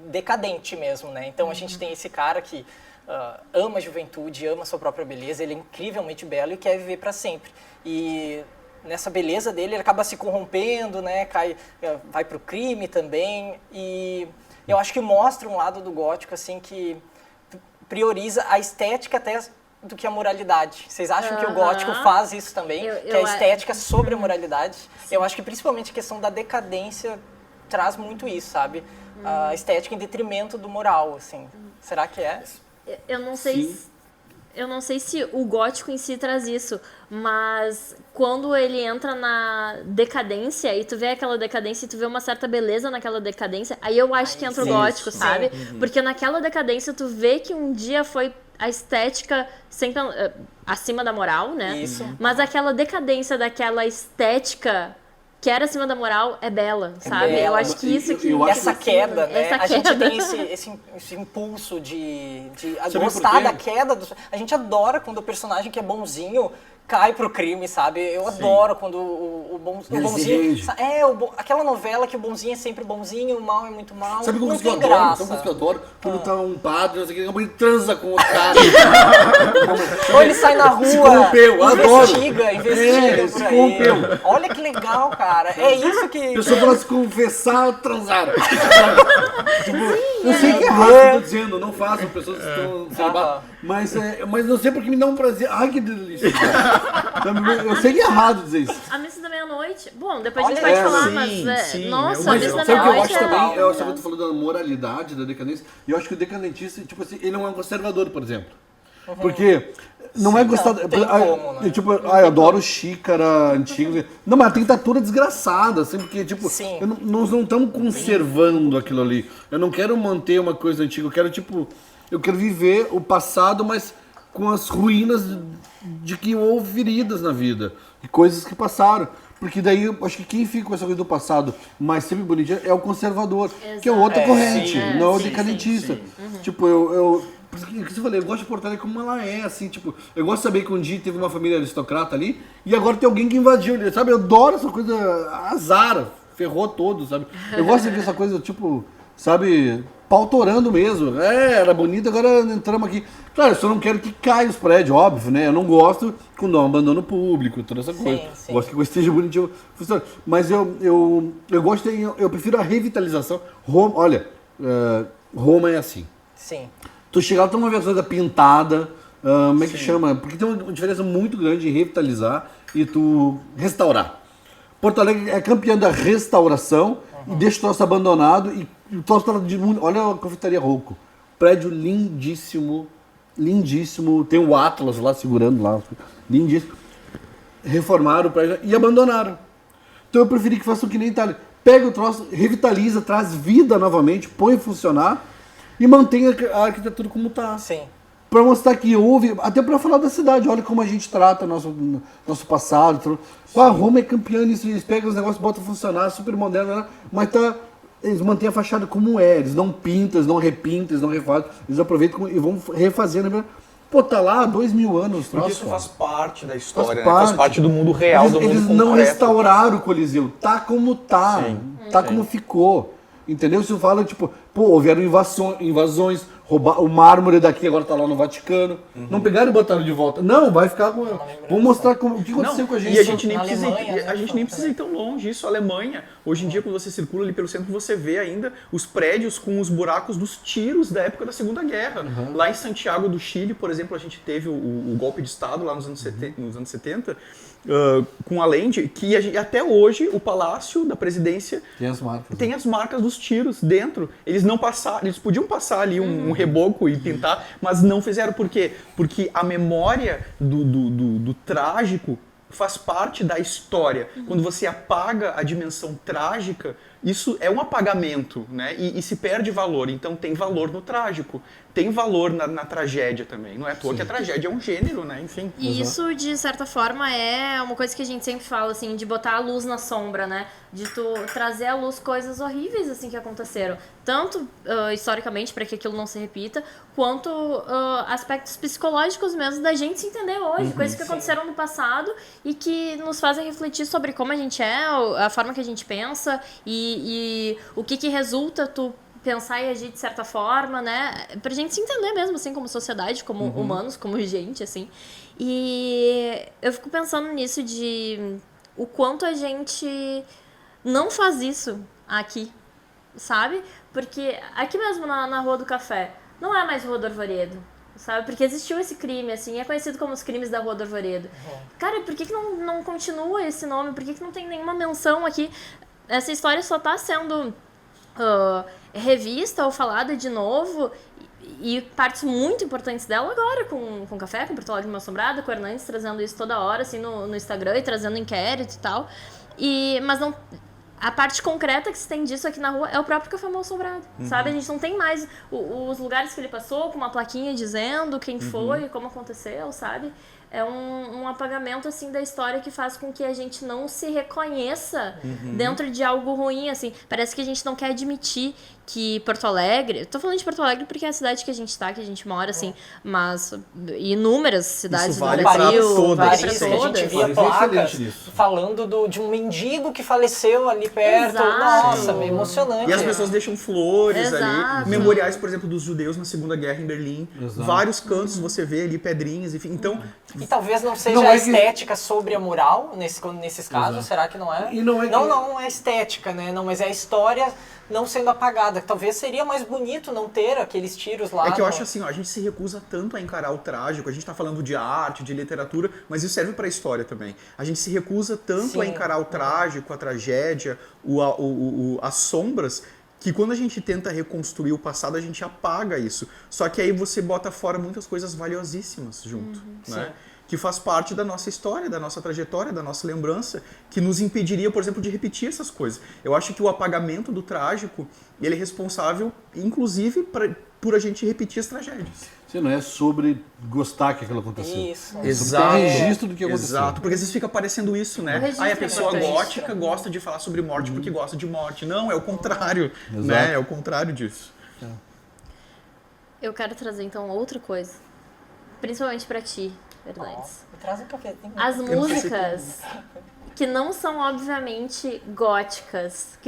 decadente mesmo, né? Então a gente tem esse cara que ama a juventude, ama a sua própria beleza, ele é incrivelmente belo e quer viver para sempre. E nessa beleza dele, ele acaba se corrompendo, né? Vai pro crime também. E eu acho que mostra um lado do gótico, assim, que prioriza a estética até do que a moralidade. Vocês acham que o gótico faz isso também? Que a estética é sobre a moralidade? Eu acho que principalmente a questão da decadência traz muito isso, sabe? A estética em detrimento do moral, assim. Será que é? Eu não sei. Eu não sei se o gótico em si traz isso, mas quando ele entra na decadência e tu vê aquela decadência e tu vê uma certa beleza naquela decadência, aí eu acho que entra o gótico, sabe? Porque naquela decadência tu vê que um dia foi a estética sempre acima da moral, né? Isso. Mas aquela decadência daquela estética que era acima da moral é bela, sabe? bela. Eu acho que isso que... Eu acho Essa que queda, né? Essa A gente queda. tem esse impulso de Sabe gostar por quê? da queda. A gente adora quando o personagem que é bonzinho cai pro crime, sabe? Eu adoro quando o Ele se bonzinho... rende. Aquela novela que o bonzinho é sempre bonzinho, o mal é muito mal. Sabe como não isso que eu tem adoro? graça. Sabe como isso que eu adoro? Quando tá um padre, não sei o que, ele transa com outro cara. Ou ele sai na rua, Se corrompeu, adoro. investiga Se por aí. corrompeu. Olha que legal, cara. É isso que... A pessoa fala se confessar, transaram. Tipo, eu sei que é errado o que eu tô dizendo, não façam, pessoas que estão celibatas. Mas não sei porque me dá um prazer. Ai, que delícia. Eu sei que é errado dizer isso. A missa da meia-noite. Bom, depois a gente Olha, pode falar, sim, mas... sim, nossa, eu a Mas missa da sabe o que eu meia-noite acho é... também? Eu acho que tu falou da moralidade, da decadência. E eu acho que o decadentista, tipo assim, ele é um conservador, por exemplo. Porque não é gostar... não tem como, né? Tipo, eu adoro xícara antiga. Não, mas tem que estar toda desgraçada, assim, porque, tipo, Sim. nós não estamos conservando aquilo ali. Eu não quero manter uma coisa antiga, eu quero, tipo... Eu quero viver o passado, mas com as ruínas de que houve feridas na vida. E coisas que passaram. Porque daí, eu acho que quem fica com essa coisa do passado, mas sempre bonitinha, é o conservador. Que é outra corrente, sim, não é o sim, decadentista. Tipo, por isso que eu falei, eu gosto de Porto Alegre como ela é, assim, tipo, eu gosto de saber que um dia teve uma família aristocrata ali, e agora tem alguém que invadiu ele, sabe? Eu adoro essa coisa, azar, ferrou todo, sabe? Eu gosto de ver essa coisa, tipo, sabe, pautorando mesmo. Era bonito, agora entramos aqui. Claro, eu só não quero que caia os prédios, óbvio, né? Eu não gosto quando há um abandono público, toda essa coisa. sim. Gosto que a coisa esteja bonitinho funcionando. Mas eu gosto, eu prefiro a revitalização. Olha, Roma é assim. Sim. Tu chegar lá, tem uma versão pintada, como é que chama? Porque tem uma diferença muito grande em revitalizar e tu restaurar. Porto Alegre é campeã da restauração e deixa o troço abandonado e o troço tá de muito... Olha a confeitaria Rocco. Prédio lindíssimo, lindíssimo. Tem o Atlas lá segurando lá, lindíssimo. Reformaram o prédio e abandonaram. Então eu preferi que façam que nem Itália. Pega o troço, revitaliza, traz vida novamente, põe a funcionar e mantém a arquitetura como está. Sim. Para mostrar que houve, até para falar da cidade, olha como a gente trata nosso passado. A Roma é campeã nisso, eles pegam os negócios, botam a funcionar, super moderno, né? Mas eles mantêm a fachada como é, eles não pintam, eles não repintam, eles não refazem, eles aproveitam e vão refazendo. Pô, tá lá há 2000 anos. Porque troço, isso cara. faz parte da história, Faz faz parte do mundo real, do mundo Eles não concreto. restauraram o Coliseu. Tá como tá. Tá como ficou. Entendeu? Se eu falo, tipo, pô, houveram invasões, roubar o mármore daqui agora tá lá no Vaticano. Não pegaram e botaram de volta. Não, vai ficar com. Vamos mostrar o que aconteceu com a gente. E a gente nem Na precisa, Alemanha, né, a gente nem precisa ir tão longe. Isso, a Alemanha, hoje em dia, quando você circula ali pelo centro, você vê ainda os prédios com os buracos dos tiros da época da Segunda Guerra. Lá em Santiago do Chile, por exemplo, a gente teve o golpe de Estado lá nos anos 70, com Allende, que até hoje o Palácio da Presidência Tem as marcas. dos tiros dentro. Eles não passaram, eles podiam passar ali um reboco e pintar, mas não fizeram. Por quê? Porque a memória do trágico faz parte da história. Quando você apaga a dimensão trágica, isso é um apagamento, né? E se perde valor. Então tem valor no trágico, tem valor na tragédia também. Não é à toa que a tragédia é um gênero, né? Enfim. E isso, de certa forma, é uma coisa que a gente sempre fala, assim, de botar a luz na sombra, né? De tu trazer à luz coisas horríveis, assim, que aconteceram. Tanto historicamente, para que aquilo não se repita, quanto aspectos psicológicos mesmo da gente se entender hoje. Coisas que aconteceram no passado e que nos fazem refletir sobre como a gente é, a forma que a gente pensa e o que resulta tu pensar e agir de certa forma, né? Pra gente se entender mesmo, assim, como sociedade, como humanos, como gente, assim. E eu fico pensando nisso de o quanto a gente não faz isso aqui, sabe? Porque aqui mesmo na Rua do Café, não é mais Rua do Arvoredo, sabe? Porque existiu esse crime, assim, é conhecido como os crimes da Rua do Arvoredo. Cara, por que não continua esse nome? Por que não tem nenhuma menção aqui? Essa história só tá sendo revista ou falada de novo e partes muito importantes dela agora com o Café, com Porto Alegre Mal Assombrado, com o Hernandes trazendo isso toda hora, assim, no Instagram e trazendo inquérito e tal. Mas não... A parte concreta que se tem disso aqui na rua é o próprio Café Mal Assombrado, sabe? A gente não tem mais os lugares que ele passou, com uma plaquinha dizendo quem foi, como aconteceu, sabe? É um apagamento, assim, da história que faz com que a gente não se reconheça dentro de algo ruim, assim. Parece que a gente não quer admitir que Porto Alegre... Eu tô falando de Porto Alegre porque é a cidade que a gente tá, que a gente mora, assim. Mas inúmeras cidades vale do Brasil, pra vale todas. pra Paris, que a todas. gente via Paris é placas excelente nisso. falando de um mendigo que faleceu ali perto. Exato. Nossa, meio emocionante. E as pessoas deixam flores ali, Exato. memoriais, por exemplo, dos judeus na Segunda Guerra em Berlim. Exato. Vários cantos você vê ali, pedrinhas, enfim. Então, E talvez não seja Não a é que- estética sobre a mural, nesses casos, será que não é? E não é que- não é estética, né? Não, mas é a história não sendo apagada. Talvez seria mais bonito não ter aqueles tiros lá. é que eu no- acho assim, ó, a gente se recusa tanto a encarar o trágico, a gente tá falando de arte, de literatura, mas isso serve pra história também. A gente se recusa tanto Sim. a encarar o trágico, a tragédia, as sombras, que quando a gente tenta reconstruir o passado, a gente apaga isso. Só que aí você bota fora muitas coisas valiosíssimas junto, né? Que faz parte da nossa história, da nossa trajetória, da nossa lembrança, que nos impediria, por exemplo, de repetir essas coisas. Eu acho que o apagamento do trágico, ele é responsável, inclusive, por a gente repetir as tragédias. Você não é sobre gostar que aquilo aconteceu. Isso. É sobre ter registro do que aconteceu. Exato, porque às vezes fica parecendo isso, né? O registro Aí a é pessoa importante. gótica gosta de falar sobre morte porque gosta de morte. Não, é o contrário, Exato. né? É o contrário disso. Eu quero trazer, então, outra coisa. Principalmente pra ti, Hernandes. Me traz um cafezinho. As não sei músicas que não são, obviamente, góticas.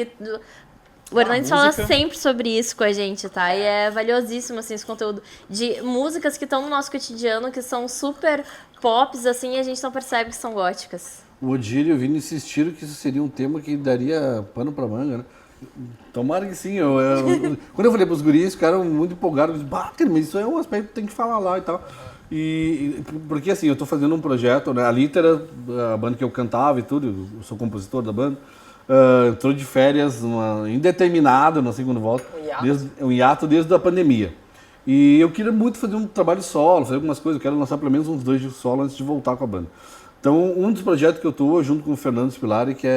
O Hernandes fala música- sempre sobre isso com a gente, tá? E é valiosíssimo, assim, esse conteúdo. De músicas que estão no nosso cotidiano, que são super pops, assim, e a gente não percebe que são góticas. O Odir e o Vini insistiram que isso seria um tema que daria pano pra manga, né? Tomara que sim. Quando eu falei pros guris, eles ficaram muito empolgados. Bah, cara, mas isso é um aspecto que tem que falar lá e tal. Porque assim, eu tô fazendo um projeto, né? A Litera, a banda que eu cantava e tudo, eu sou compositor da banda, entrou de férias indeterminado, não sei quando volta, um hiato desde a pandemia. E eu queria muito fazer um trabalho solo, fazer algumas coisas, eu quero lançar pelo menos uns 2 de solo antes de voltar com a banda. Então, um dos projetos que eu tô junto com o Fernando Spilari, que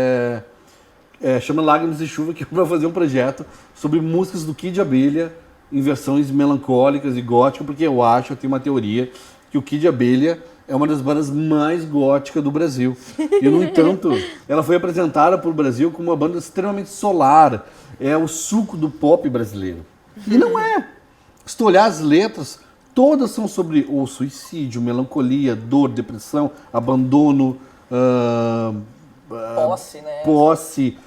chama Lágrimas de Chuva, que é para fazer um projeto sobre músicas do Kid Abelha em versões melancólicas e góticas, porque eu tenho uma teoria que o Kid Abelha é uma das bandas mais góticas do Brasil. E, no entanto, ela foi apresentada para o Brasil como uma banda extremamente solar, é o suco do pop brasileiro. E não é. Se tu olhar as letras, todas são sobre o suicídio, melancolia, dor, depressão, abandono, Posse, né? posse.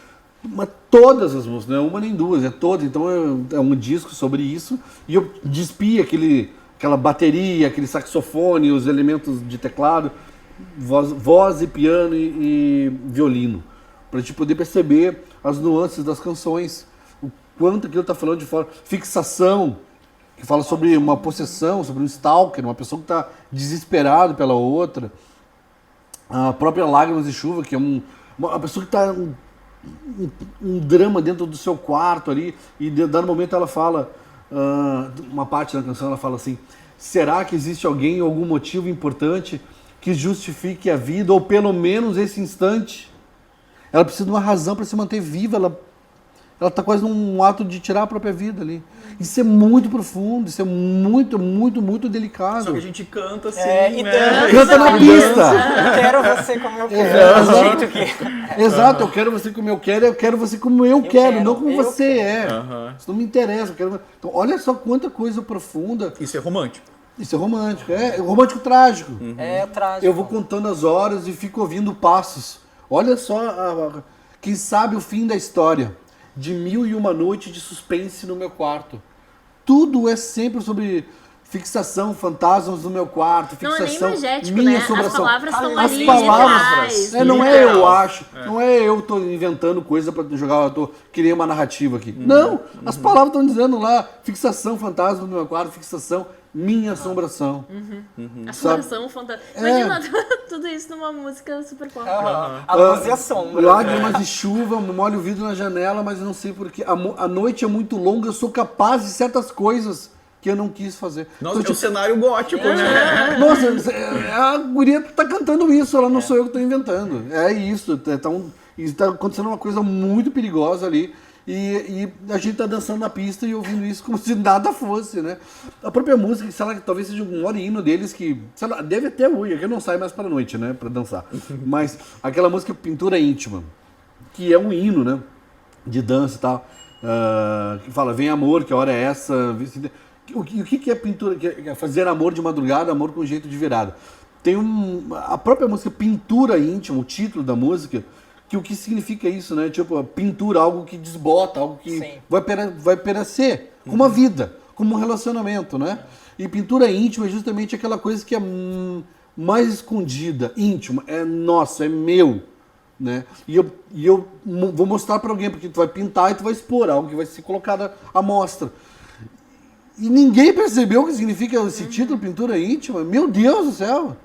Mas todas as músicas, não é uma nem duas, é todas. Então é um disco sobre isso. E eu despi aquela bateria, aquele saxofone, os elementos de teclado, voz e piano e violino. Pra gente poder perceber as nuances das canções, o quanto aquilo tá falando de fora. Fixação, que fala sobre uma possessão, sobre um stalker, uma pessoa que tá desesperado pela outra. A própria Lágrimas de Chuva, que é uma pessoa que tá um drama dentro do seu quarto ali, e dado momento ela fala, uma parte da canção ela fala assim: será que existe alguém, algum motivo importante que justifique a vida, ou pelo menos esse instante? Ela precisa de uma razão para se manter viva, ela está quase num ato de tirar a própria vida ali. Isso é muito profundo, isso é muito, muito, muito delicado. Só que a gente canta assim, E né? Canta na pista! Eu quero você como eu quero, do jeito que... Exato, eu quero você como eu quero você como eu quero, não como eu você quero. é. Isso não me interessa. Então, olha só quanta coisa profunda. Isso é romântico. Isso é romântico, é romântico trágico. É trágico. Eu vou contando as horas e fico ouvindo passos. Olha só, quem sabe o fim da história. De 1001 noites de suspense no meu quarto. Tudo é sempre sobre fixação, fantasmas no meu quarto, Não é nem fixação, magético, minha né? assombração. As palavras estão As ali, palavras, literais. não é eu acho, não é eu tô inventando coisa pra jogar, criei uma narrativa aqui. Não, as palavras estão dizendo lá, fixação, fantasma no meu quarto, fixação, minha assombração. Assombração, fantasma. Imagina tudo isso numa música super pop. A luz e a sombra. Lágrimas de chuva, molho o vidro na janela, mas eu não sei porquê. A noite é muito longa, eu sou capaz de certas coisas que eu não quis fazer. Nossa, Então, é o cenário gótico, né? nossa, a guria tá cantando isso, ela não sou eu que tô inventando. É isso, tá acontecendo uma coisa muito perigosa ali. E a gente tá dançando na pista e ouvindo isso como se nada fosse, né? A própria música, sei lá, talvez seja um maior hino deles que, sei lá, deve até hoje, que eu não saio mais pra noite, né, pra dançar. Mas aquela música Pintura Íntima, que é um hino, né, de dança e tal, que fala, vem amor, que hora é essa? O que é pintura? Que é fazer amor de madrugada, amor com jeito de virada. Tem a própria música Pintura Íntima, o título da música, que o que significa isso, né? Tipo, pintura, algo que desbota, algo que vai perecer, como a vida, como um relacionamento, né? E pintura íntima é justamente aquela coisa que é mais escondida, íntima, é nosso, é meu, né? E eu vou mostrar para alguém, porque tu vai pintar e tu vai expor algo que vai ser colocado à mostra. E ninguém percebeu o que significa esse título, pintura íntima. Meu Deus do céu!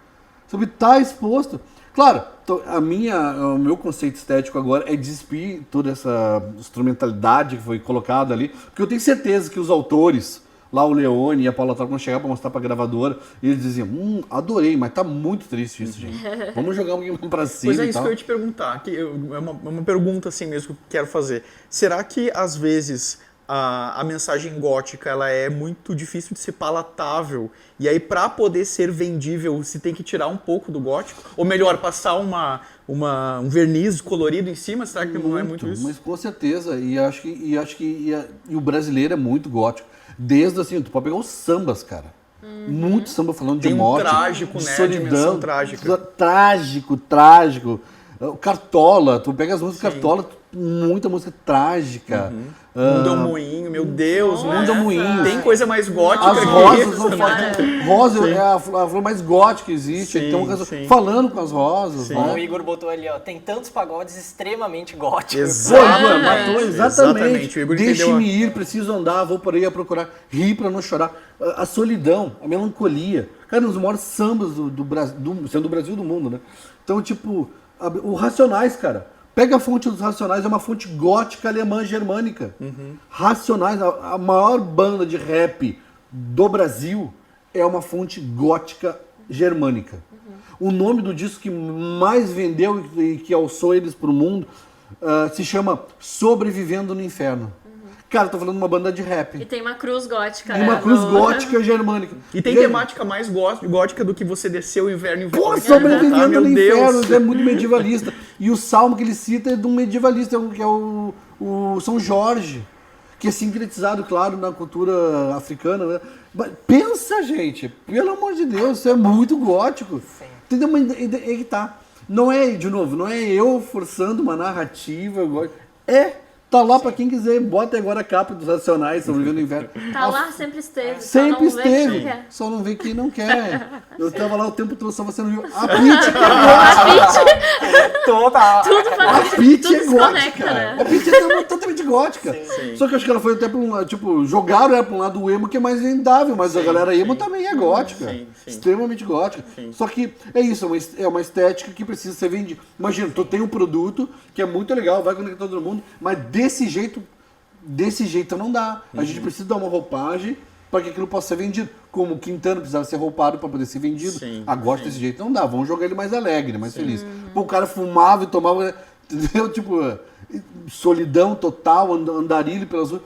Sobre estar exposto. Claro, o meu conceito estético agora é despir toda essa instrumentalidade que foi colocada ali, porque eu tenho certeza que os autores, lá o Leone e a Paula Torre, quando chegaram para mostrar para a gravadora, eles diziam, adorei, mas tá muito triste isso, gente. Vamos jogar um pouquinho para cima. Pois é, e isso tal. que eu ia te perguntar, que é uma pergunta assim mesmo que eu quero fazer. Será que às vezes a mensagem gótica ela é muito difícil de ser palatável, e aí para poder ser vendível se tem que tirar um pouco do gótico? Ou melhor, passar um verniz colorido em cima? Será que não é muito isso? Mas com certeza, e acho que o brasileiro é muito gótico. Desde assim, tu pode pegar os sambas, cara. Muito samba falando Tem de um morte, trágico, de né? solidão, Dimensão trágica. Trágico. O Cartola, tu pega as músicas Cartola, muita música trágica. Mundo é um moinho, meu Deus, né? Mundo é um moinho. Tem coisa mais gótica As que rosas isso, são né? fortes. Rosa é a flor mais gótica que existe. Sim, Então, sim. falando com as rosas, Sim. né? O Igor botou ali, ó, tem tantos pagodes extremamente góticos. Exatamente. Matou Exatamente. exatamente. O Igor Deixe-me entendeu ir, preciso andar, vou por aí a procurar. Rir pra não chorar. A solidão, a melancolia. Cara, um dos maiores sambas do Brasil, sendo do Brasil e do mundo, né? Então, tipo, o Racionais, cara. Pega a fonte dos Racionais, é uma fonte gótica alemã germânica. Racionais, a maior banda de rap do Brasil é uma fonte gótica germânica. O nome do disco que mais vendeu e que alçou eles pro mundo se chama Sobrevivendo no Inferno. Cara, eu tô falando de uma banda de rap. E tem uma cruz gótica, E uma cruz gótica germânica. E tem temática mais gótica do que você descer o inverno e Pô, voltar. Sobrevivendo Meu no Deus. Inferno, isso é muito medievalista. E o salmo que ele cita é de um medievalista, que é o São Jorge. que é sincretizado, claro, na cultura africana, né? Mas pensa, gente, pelo amor de Deus, isso é muito gótico. Sim. Entendeu? Mas é que tá. Não é, de novo, não é eu forçando uma narrativa. Tá lá pra quem quiser. Bota agora a capa dos Racionais, Sobrevivendo no Inverno. Tá lá, sempre esteve. Sempre só não vê quem não esteve. quer. Só não vê quem não quer. Eu tava lá o tempo todo, só você não viu. A Pitty é gótica. Total. Tudo A faz, Pitty tudo é se gótica. conecta, né? A Pitty é totalmente gótica. Sim. Só que eu acho que ela foi até pra um lado, tipo, jogaram ela pra um lado do emo que é mais vendável, mas a galera emo também é gótica. Sim. Extremamente gótica. Sim. Só que é isso, é uma estética que precisa ser vendida. Imagina, tu tem um produto que é muito legal, vai conectar todo mundo, mas desse jeito não dá. A gente precisa dar uma roupagem para que aquilo possa ser vendido. Como o Quintana precisava ser roupado para poder ser vendido. Sim, Agora desse jeito não dá. Vamos jogar ele mais alegre, mais feliz. Pô, o cara fumava e tomava, entendeu? Tipo, solidão total, andarilho pelas ruas.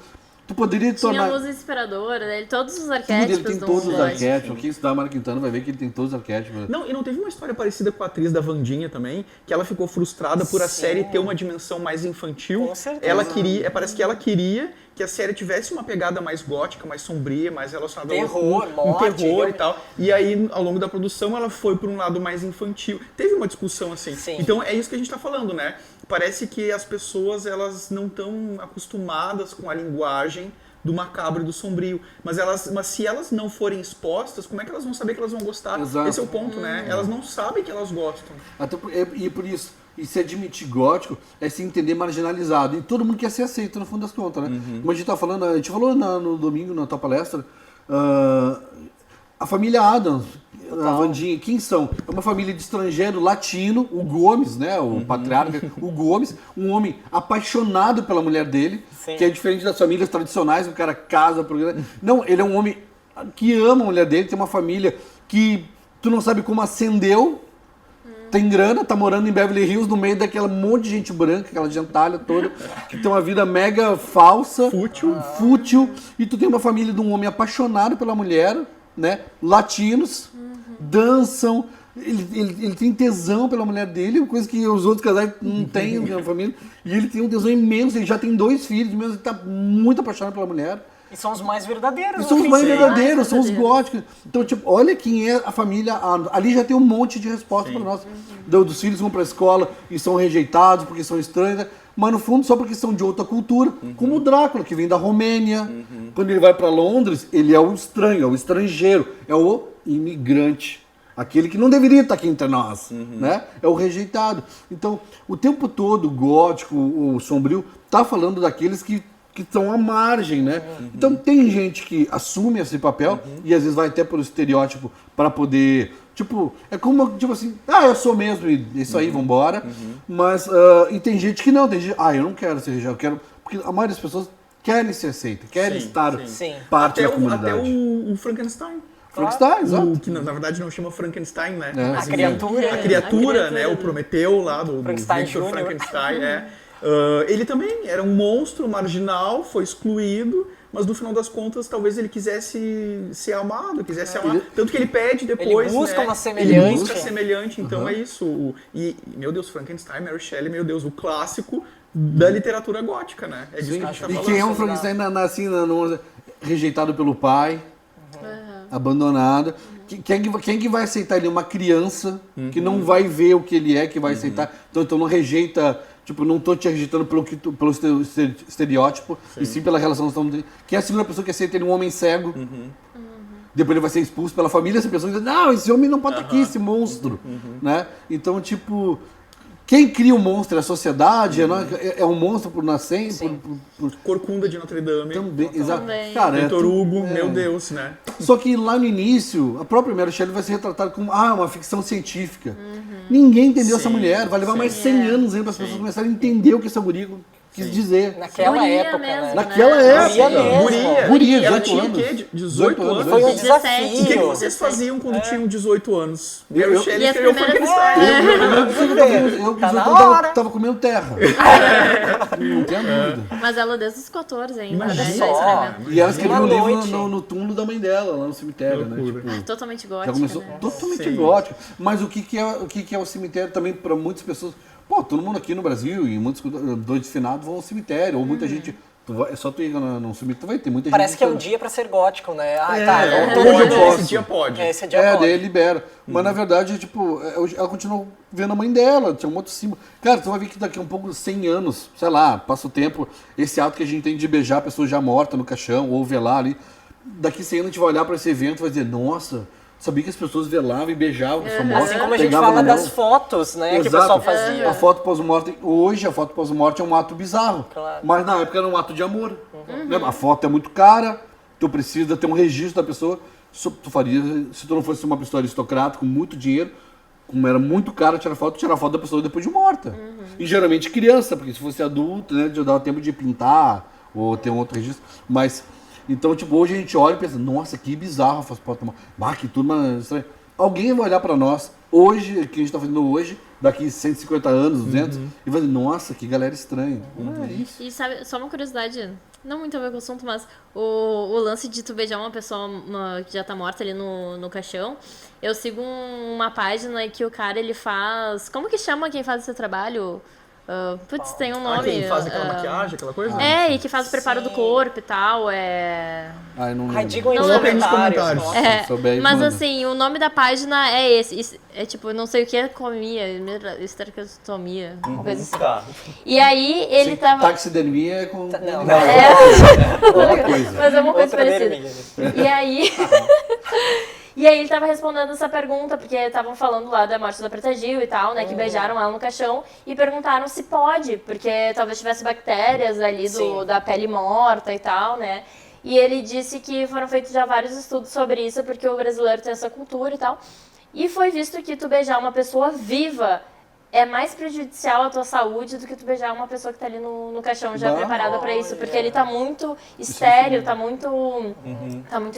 Tu poderia Tinha tornar... luz inspiradora dele, todos os Tudo, arquétipos ele tem do todos os gótico. arquétipos. Quem estudar Mário Quintana vai ver que ele tem todos os arquétipos. Não, e não teve uma história parecida com a atriz da Wandinha também, que ela ficou frustrada por a Sim. série ter uma dimensão mais infantil. Com certeza. Ela queria, parece que ela queria que a série tivesse uma pegada mais gótica, mais sombria, mais relacionada Terror, um morte, terror e realmente. tal. E aí, ao longo da produção, ela foi por um lado mais infantil. Teve uma discussão assim. Sim. Então, é isso que a gente tá falando, né? Parece que as pessoas, elas não estão acostumadas com a linguagem do macabro e do sombrio. Mas se elas não forem expostas, como é que elas vão saber que elas vão gostar? Exato. Esse é o ponto, né? Elas não sabem que elas gostam. E por isso, e se admitir gótico é se entender marginalizado. E todo mundo quer ser aceito, no fundo das contas, né? Como a gente tá falando, a gente falou no domingo, na tua palestra, a família Adams, a Wandinha, quem são? É uma família de estrangeiro latino, o Gomes, né? O patriarca, o Gomes, um homem apaixonado pela mulher dele, Sim. que é diferente das famílias tradicionais, o cara casa por... Não, ele é um homem que ama a mulher dele, tem uma família que tu não sabe como ascendeu, tem grana, tá morando em Beverly Hills, no meio daquela monte de gente branca, aquela gentalha toda, que tem uma vida mega falsa, fútil, e tu tem uma família de um homem apaixonado pela mulher, né? Latinos, dançam, ele tem tesão pela mulher dele, coisa que os outros casais não têm na família, e ele tem um tesão imenso, ele já tem 2 filhos, mesmo ele tá muito apaixonado pela mulher. E são os mais verdadeiros. E são os no mais fim. verdadeiros, são os góticos. Então, tipo, olha quem é a família. Ali já tem um monte de resposta para nós. Dos filhos vão para a escola e são rejeitados porque são estranhos, mas no fundo só porque são de outra cultura. Como o Drácula, que vem da Romênia. Quando ele vai para Londres, ele é o estranho, é o estrangeiro, é o imigrante. Aquele que não deveria estar aqui entre nós, né? É o rejeitado. Então, o tempo todo, o gótico, o sombrio, tá falando daqueles que estão à margem, né? Então tem gente que assume esse papel e às vezes vai até pelo estereótipo para poder, tipo, é como, tipo assim, eu sou mesmo, e isso aí, vambora. Mas, e tem gente que não, tem gente, eu não quero ser rejeitado, eu quero, porque a maioria das pessoas querem ser aceita, querem estar Sim. parte Até da comunidade. Até o Frankenstein. Frankenstein, exato. O que na verdade não chama Frankenstein, né? É. Mas, A criatura. A criatura, A né? criatura. O Prometeu lá, do Frankenstein Victor Jr. Frankenstein, ele também era um monstro marginal, foi excluído, mas no final das contas talvez ele quisesse ser amado, quisesse amar. Tanto que ele pede depois, Ele busca né? uma semelhante. Ele busca semelhante, então é isso. E, meu Deus, Frankenstein, Mary Shelley, meu Deus, o clássico da literatura gótica, né? É disso que a gente tá E falando. quem é um Frankenstein rejeitado pelo pai, abandonado. Quem que vai aceitar ele? Uma criança que não vai ver o que ele é, que vai aceitar. Então não rejeita, tipo, não tô te rejeitando pelo teu estereótipo, e sim pela relação que estamos. Quem é a segunda pessoa que aceita ele? Um homem cego. Depois ele vai ser expulso pela família, essa pessoa diz, não, esse homem não pode estar aqui, esse monstro. Né? Então, tipo, quem cria o monstro é a sociedade, é um monstro por nascer, por Corcunda de Notre Dame. também, exato. Também. Cara, Vitor Hugo, é. meu Deus, né? Só que lá no início, a própria Mary Shelley vai ser retratada como uma ficção científica. Ninguém entendeu essa mulher, vai levar mais 100 anos ainda para as pessoas começarem a entender o que essa guria quis dizer. Naquela Guria época, mesmo, né? Naquela né? época. Guria mesmo. Guria, Ela 18 tinha anos. o quê? 18 anos? Foi um 17. desafio. O que vocês faziam quando tinham 18 anos? Mary Shelley E as escreveu primeiras- Frankenstein. Eu Tá na eu hora. tava comendo terra. Não tinha dúvida. Mas ela desde os 14 ainda, né? Imagina Já só. escrevendo. E ela escreveu um Uma livro noite. no túmulo da mãe dela, lá no cemitério, né? Loucura. Tipo, Totalmente já gótica, começou né? totalmente Sim. gótico. Mas o que é o cemitério também para muitas pessoas? Pô, todo mundo aqui no Brasil e muitos dois de finado vão ao cemitério, ou muita gente É só tu ir no cemitério, tu vai ter muita gente. Parece que é um dia pra ser gótico, né? todo Pode, dia posso. esse dia pode. Esse dia pode. Daí libera. Mas na verdade, tipo, ela continua vendo a mãe dela, tinha um outro símbolo. Cara, tu vai ver que daqui a um pouco, 100 anos, sei lá, passa o tempo, esse ato que a gente tem de beijar a pessoa já morta no caixão, ou velar ali, daqui 100 anos a gente vai olhar pra esse evento e vai dizer, nossa, sabia que as pessoas velavam e beijavam a pessoa morta. Assim como a gente pegavam fala na mão. das fotos, né, que o Exato. pessoal fazia. A foto pós-morte, hoje a foto pós-morte é um ato bizarro. Claro. Mas na época era um ato de amor. Né? A foto é muito cara, tu precisa ter um registro da pessoa. Tu faria, se tu não fosse uma pessoa aristocrata com muito dinheiro, como era muito caro tirar foto da pessoa depois de morta. E geralmente criança, porque se fosse adulto, né, já dava tempo de pintar ou ter um outro registro. Mas, então, tipo, hoje a gente olha e pensa, nossa, que bizarro a foto morta. Bah, que turma estranha. Alguém vai olhar pra nós, hoje, o que a gente tá fazendo hoje, daqui 150 anos, 200, e vai dizer, nossa, que galera estranha. É isso. E sabe, só uma curiosidade, não muito a ver com o assunto, mas o lance de tu beijar uma pessoa que já tá morta ali no caixão, eu sigo uma página que o cara, ele faz... Como que chama quem faz esse trabalho? Putz, tem um nome. Quem faz aquela maquiagem, aquela coisa? É, e que faz o preparo do corpo e tal, Ai, não Ai, lembro. digam aí Não nos lembro. comentários. Nos Nossa. souber aí, mas manda. assim, o nome da página é esse. É tipo, eu não sei o que é comia, esterectomia, uma coisa assim. Tá. E aí ele tava... Taxidermia é com... Não, outra coisa. Mas é uma coisa Outra parecida. vermelha. E aí... E aí ele tava respondendo essa pergunta, porque estavam falando lá da morte da Preta Gil e tal, né, que beijaram ela no caixão, e perguntaram se pode, porque talvez tivesse bactérias ali Sim. da pele morta e tal, né. E ele disse que foram feitos já vários estudos sobre isso, porque o brasileiro tem essa cultura e tal. E foi visto que tu beijar uma pessoa viva é mais prejudicial à tua saúde do que tu beijar uma pessoa que tá ali no caixão já Bah. preparada pra isso, porque ele tá muito estéril, tá muito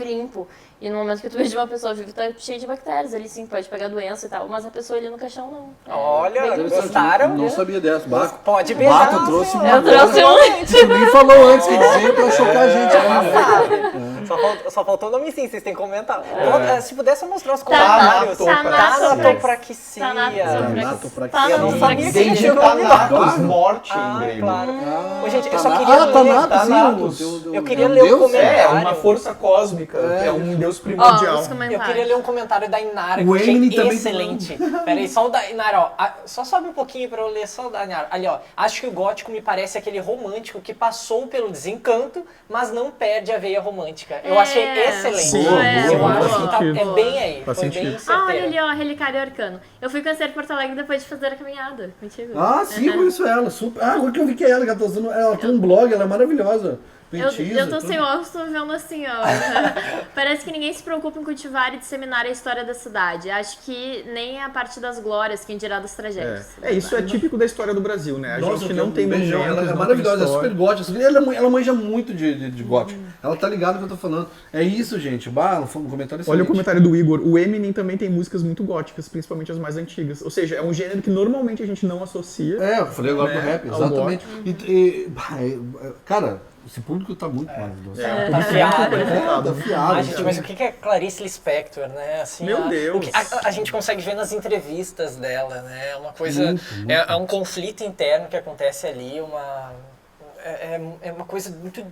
limpo. E no momento que tu beija uma pessoa viva, tá cheio de bactérias ali, sim, pode pegar doença e tal, mas a pessoa ali no caixão não. Olha, bem- gostaram? Não sabia dessa. Baco. Pode beijar. Baco trouxe uma... Eu trouxe um. Tu nem falou antes, que dizer pra chocar a gente. Né? Só faltou o nome sim, vocês têm que comentar. Se pudesse mostrar os Tanatopraxia. comentários. Tanatopraxia. Tanatopraxia. Tá Eu não sabia que Vem de tinha Thanatos, morte em grego. Claro. Ô, gente, eu Tá só na- queria ler... Thanatos. Eu queria ler o comentário. É, uma força cósmica, é um deus Ó, primordial. os Eu comentários. queria ler um comentário da Inara, que O eu achei Emily também excelente. Peraí, só o da Inara, ó. Só sobe um pouquinho pra eu ler só o da Inara. Ali, ó. Acho que o gótico me parece aquele romântico que passou pelo desencanto, mas não perde a veia romântica. Eu achei excelente. Sim, eu boa, acho faz que tá, sentido. é bem aí. Faz Foi bem sentido. Ah, olha certeiro. ali, ó, Relicário Arcano. Eu fui conhecer Porto Alegre depois de fazer a caminhada contigo. Ah, sim, eu conheço ela. Super... Ah, agora que eu vi que é ela, que ela tá usando... Ela tem um blog, ela é maravilhosa. Eu tô sem óculos, tô vendo assim, ó. Parece que ninguém se preocupa em cultivar e disseminar a história da cidade. Acho que nem a parte das glórias, quem dirá das tragédias. Isso é típico da história do Brasil, né? A Nossa, gente eu não tem beijão, monumentos, ela é não maravilhosa, tem é super história. gótica. Ela manja muito de gótico. Ela tá ligada no que eu tô falando. É isso, gente. Bah, foi um comentário Olha o excelente. comentário do Igor. O Eminem também tem músicas muito góticas, principalmente as mais antigas. Ou seja, é um gênero que normalmente a gente não associa. É, eu falei agora Né, do rap, ao exatamente. Cara, esse público tá muito maravilhoso. Tá afiado. Tá afiado. Ah, gente, mas o que é Clarice Lispector, né? Assim, Meu Deus. o que a gente consegue ver nas entrevistas dela, né? É uma coisa, é um conflito interno que acontece ali, é uma coisa muito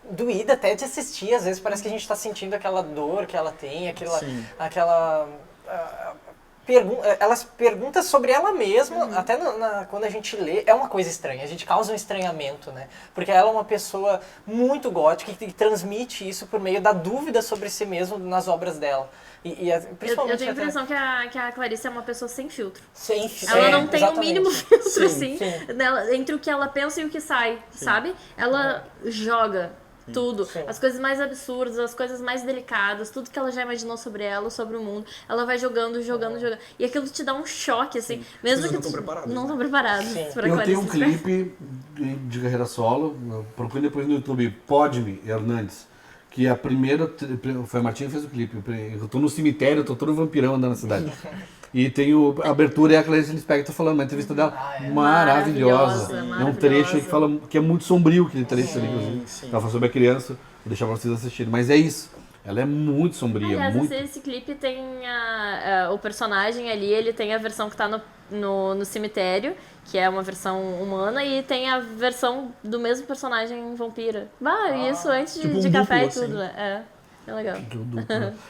doída até de assistir. Às vezes parece que a gente está sentindo aquela dor que ela tem, aquela elas perguntam sobre ela mesma, até quando a gente lê, é uma coisa estranha, a gente causa um estranhamento, né? Porque ela é uma pessoa muito gótica que transmite isso por meio da dúvida sobre si mesma nas obras dela. Principalmente Eu tenho a até- impressão que a Clarice é uma pessoa sem filtro. Sem- Ela não tem o exatamente. mínimo filtro, Sim, assim, sim. entre o que ela pensa e o que sai, sabe? Ela joga tudo. Sim. As coisas mais absurdas, as coisas mais delicadas, tudo que ela já imaginou sobre ela, sobre o mundo, ela vai jogando. E aquilo te dá um choque, assim. Mesmo Vocês que não estão preparados, não né? estão preparados Sim. pra Eu Clarice tenho um Lispector. clipe de carreira solo, procure depois no YouTube, Podme Hernandes, que a primeira, foi a Martinha que fez o clipe, eu tô no cemitério, eu tô todo vampirão andando na cidade. E tem a abertura é a Clarice Lispector falando, uma entrevista dela maravilhosa. É um trecho aí que fala que é muito sombrio, aquele trecho ali, inclusive. Ela fala sobre a criança, vou deixar pra vocês assistirem. Mas é isso. Ela é muito sombria, Aliás, muito... esse clipe tem o personagem ali, ele tem a versão que tá no cemitério, que é uma versão humana, e tem a versão do mesmo personagem vampira. Isso antes tipo de um café duplo, e tudo, né? É legal.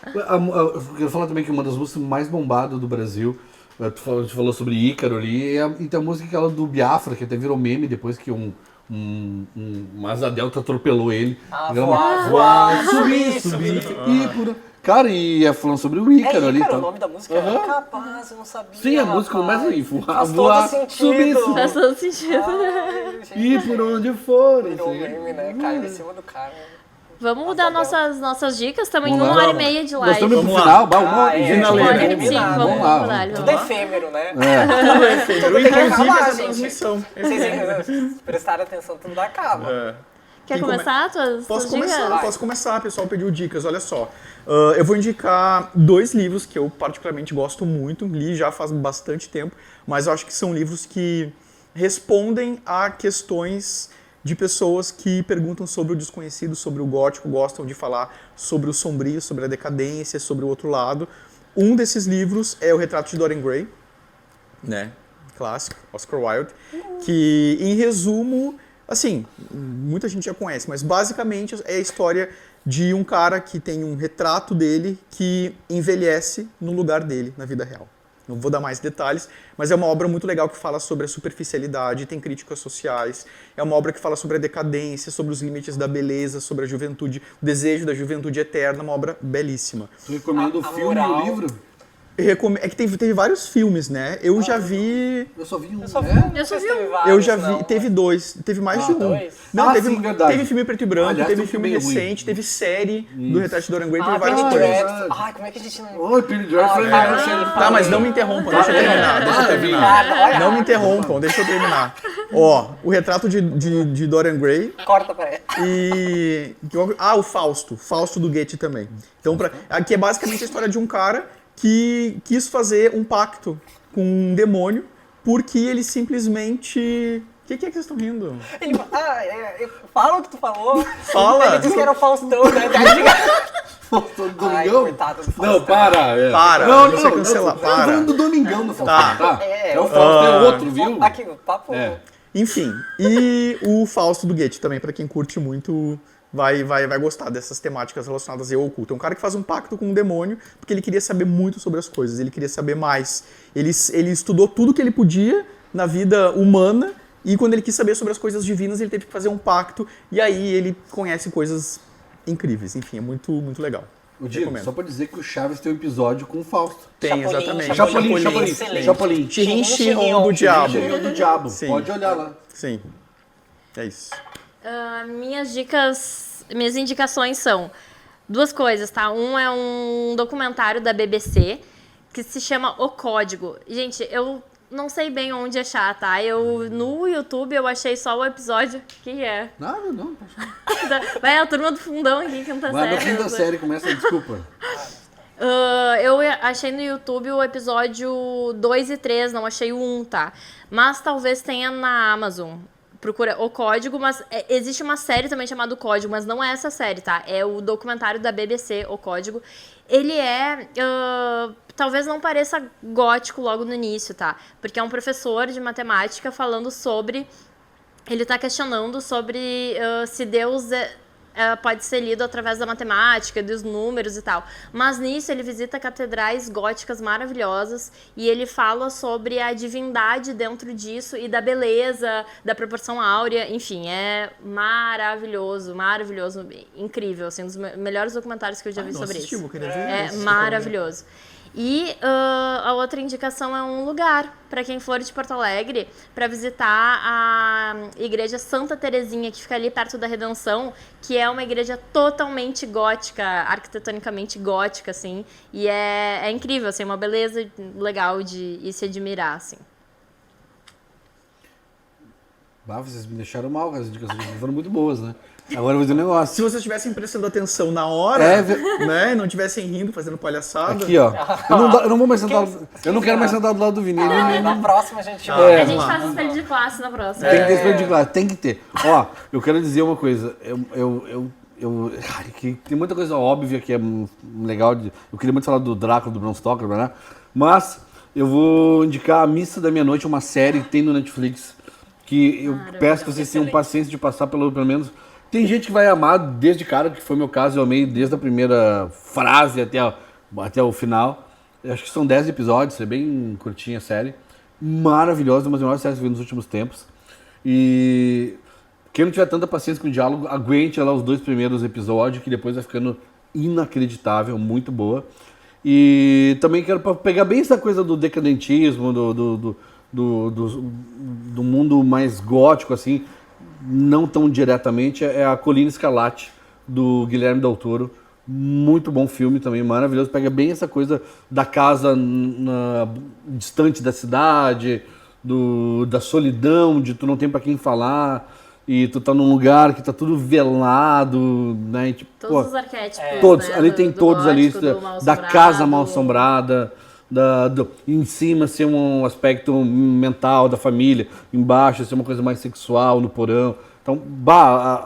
Eu quero falar também que uma das músicas mais bombadas do Brasil, tu falou sobre Ícaro ali, e tem a música aquela do Biafra, que até virou meme depois que um asa delta atropelou ele. Voar, subir. Cara, e é falando sobre o Ícaro ali. Ícaro, Tá? o nome da música? Capaz, eu não sabia. Sim, a música rapaz. começa aí. Faz todo sentido. Faz todo sentido. Ai, gente, E por onde for. virou meme, né? Caiu em cima do cara. Vamos dar nossas dicas, estamos em Vamos 1 lá. hora e meia de Nós live. estamos indo pro Vamos final. Finaleira. Sim, vamos lá. lá. Tudo efêmero, né? Inclusive tem que essa acabar, transmissão. Vocês prestarem atenção, tudo acaba. Quer começar tuas Posso dicas? começar, posso começar. O pessoal pediu dicas, olha só. Eu vou indicar 2 livros que eu particularmente gosto muito, li já faz bastante tempo, mas eu acho que são livros que respondem a questões de pessoas que perguntam sobre o desconhecido, sobre o gótico, gostam de falar sobre o sombrio, sobre a decadência, sobre o outro lado. Um desses livros é O Retrato de Dorian Gray, né? Clássico, Oscar Wilde, que em resumo, assim, muita gente já conhece, mas basicamente é a história de um cara que tem um retrato dele que envelhece no lugar dele, na vida real. Não vou dar mais detalhes, mas é uma obra muito legal que fala sobre a superficialidade, tem críticas sociais, é uma obra que fala sobre a decadência, sobre os limites da beleza, sobre a juventude, o desejo da juventude eterna, uma obra belíssima. Tu recomenda o filme e o livro? É que teve vários filmes, né? Eu já vi... Eu só vi um. Eu só vi Eu já vi, teve 2, teve mais de um. 2? Não, sim, verdade. teve filme preto e branco, Aliás, teve tem um filme filme recente, ruim. teve série do Retrato de Dorian Gray, teve Penny várias coisas. Dreadful. Ai, como é que a gente não... Oi, Penny Dreadful. Tá, mas não me interrompam, deixa eu terminar. Não me interrompam, deixa eu terminar. Ó, o Retrato de Dorian Gray Corta pra ele. e... o Fausto do Goethe também. Então, aqui é basicamente a história de um cara que quis fazer um pacto com um demônio porque ele simplesmente... O que é que vocês estão rindo? Ele fala o que tu falou. Fala. Ele disse que era o Faustão, né? Faustão do Ai, Domingão? coitado do Faustão. Não, para. Para, Não, você cancelar, Não, para. falando do Domingão do Faustão, tá? É, o Faustão, é outro, viu? Aqui, o papo... É. Enfim, e o Fausto do Goethe também, pra quem curte muito, vai gostar dessas temáticas relacionadas ao oculto. É um cara que faz um pacto com um demônio porque ele queria saber muito sobre as coisas, ele queria saber mais. Ele estudou tudo que ele podia na vida humana e quando ele quis saber sobre as coisas divinas, ele teve que fazer um pacto e aí ele conhece coisas incríveis. Enfim, é muito, muito legal. O Diego, só pra dizer que o Chaves tem um episódio com o Fausto. Tem, Chapolin, exatamente. Chapolin. Chirim do Diabo. Chirinho do Diabo. Sim. Pode olhar lá. Sim, é isso. Minhas indicações são 2 coisas, tá? Um é um documentário da BBC que se chama O Código. Gente, eu não sei bem onde achar, tá? No YouTube eu achei só o episódio. O que é? Nada, não. Vai a turma do fundão aqui, quinta Vai série. na quinta série, começa, desculpa. Eu achei no YouTube o episódio 2 e 3, não achei o 1, tá? Mas talvez tenha na Amazon. Procura O Código, mas existe uma série também chamada O Código, mas não é essa série, tá? É o documentário da BBC, O Código. Ele talvez não pareça gótico logo no início, tá? Porque é um professor de matemática falando sobre... Ele tá questionando sobre se Deus pode ser lido através da matemática, dos números e tal. Mas nisso ele visita catedrais góticas maravilhosas e ele fala sobre a divindade dentro disso e da beleza, da proporção áurea, enfim, é maravilhoso, incrível, assim, um dos melhores documentários que eu já vi sobre isso. Vou querer ver É esse, maravilhoso. E a outra indicação é um lugar, para quem for de Porto Alegre, para visitar a igreja Santa Terezinha, que fica ali perto da Redenção, que é uma igreja totalmente gótica, arquitetonicamente gótica, assim, e é incrível, assim, uma beleza legal de se admirar, assim. Vocês me deixaram mal, as indicações foram muito boas, né? Agora eu vou dizer um negócio. Se vocês estivessem prestando atenção na hora, né, não estivessem rindo, fazendo palhaçada... Aqui, ó. Eu não vou mais sentar... Eu não quero mais sentar do lado do Vini. Na próxima a gente... A gente faz espelho de classe na próxima. Tem que ter espelho de classe, tem que ter. Ó, eu quero dizer uma coisa. Cara, tem muita coisa óbvia que é legal. Eu queria muito falar do Drácula, do Bram Stoker, né? Mas eu vou indicar A Missa da Meia-Noite, uma série que tem no Netflix, que eu peço que vocês tenham paciência de passar pelo menos. Tem gente que vai amar desde cara, que foi meu caso, eu amei desde a primeira frase até o final. Eu acho que são 10 episódios, é bem curtinha a série. Maravilhosa, uma das melhores séries que eu vi nos últimos tempos. E quem não tiver tanta paciência com o diálogo, aguente lá os 2 primeiros episódios, que depois vai ficando inacreditável, muito boa. E também quero pegar bem essa coisa do decadentismo, do mundo mais gótico, assim, não tão diretamente, é a Colina Escarlate, do Guilherme Del Toro. Muito bom filme também, maravilhoso. Pega bem essa coisa da casa distante da cidade, da solidão, de tu não tem pra quem falar, e tu tá num lugar que tá tudo velado, né? E, tipo, Todos os arquétipos, todos, né? ali tem todos gótico, ali, do mal da assombrado. casa mal assombrada, em cima ser um aspecto mental da família, embaixo ser uma coisa mais sexual no porão. Então,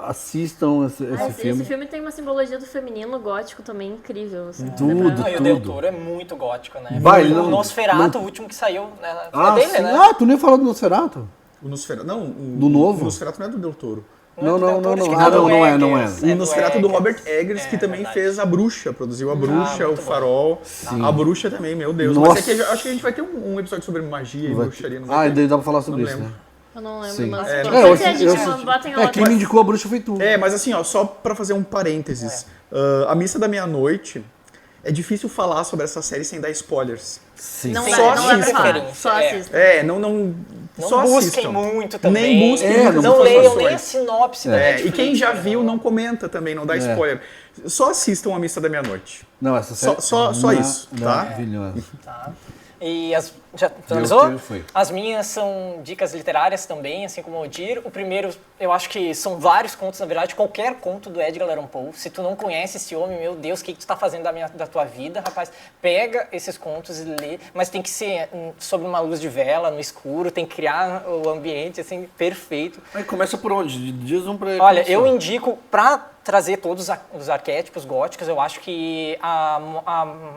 assistam esse filme. Esse filme tem uma simbologia do feminino gótico também incrível. Assim, Tudo, E o Del Toro é muito gótico, né? O Nosferatu, o último que saiu, né? É dele, sim. né? Ah, tu nem falou do Nosferatu? O Nosferatu, não, Do novo? O Nosferatu não é do Del Toro. Não. Del Toro, acho que Ah, não é. O Nosferatu do Eggers. Robert Eggers, que também verdade. fez A Bruxa, produziu A Bruxa, O muito Farol. A Bruxa também, meu Deus. Nossa. Mas é que acho que a gente vai ter um episódio sobre magia e bruxaria. Não vai Ah, ter? daí dá pra falar sobre Não isso, lembro. né? Eu não lembro, Sim. mas É, pode não, ser eu que a assisti- gente bota em quem me indicou A Bruxa foi tu. É, mas assim, ó, só pra fazer um parênteses. A Missa da Meia-Noite, é difícil falar sobre essa série sem dar spoilers. Sim. Não Sim, dá, só não dá pra assista. falar. Só É. assista. Não Não busquem muito também. Nem busquem muitas Não leiam informações. nem a sinopse da É, Netflix. e quem já né? viu, não comenta também, não dá spoiler. Só assistam A Missa da Meia-Noite. Não, essa série Só isso, tá? Maravilhosa. Tá. E já Meu finalizou? tiro foi. As minhas são dicas literárias também, assim como o Odir. O primeiro, eu acho que são vários contos, na verdade, qualquer conto do Edgar Allan Poe. Se tu não conhece esse homem, meu Deus, o que tu tá fazendo da tua vida, rapaz? Pega esses contos e lê, mas tem que ser sob uma luz de vela, no escuro, tem que criar o ambiente, assim, perfeito. Aí começa por onde? Diz um pra Olha, começar. eu indico, pra trazer todos os arquétipos góticos, eu acho que a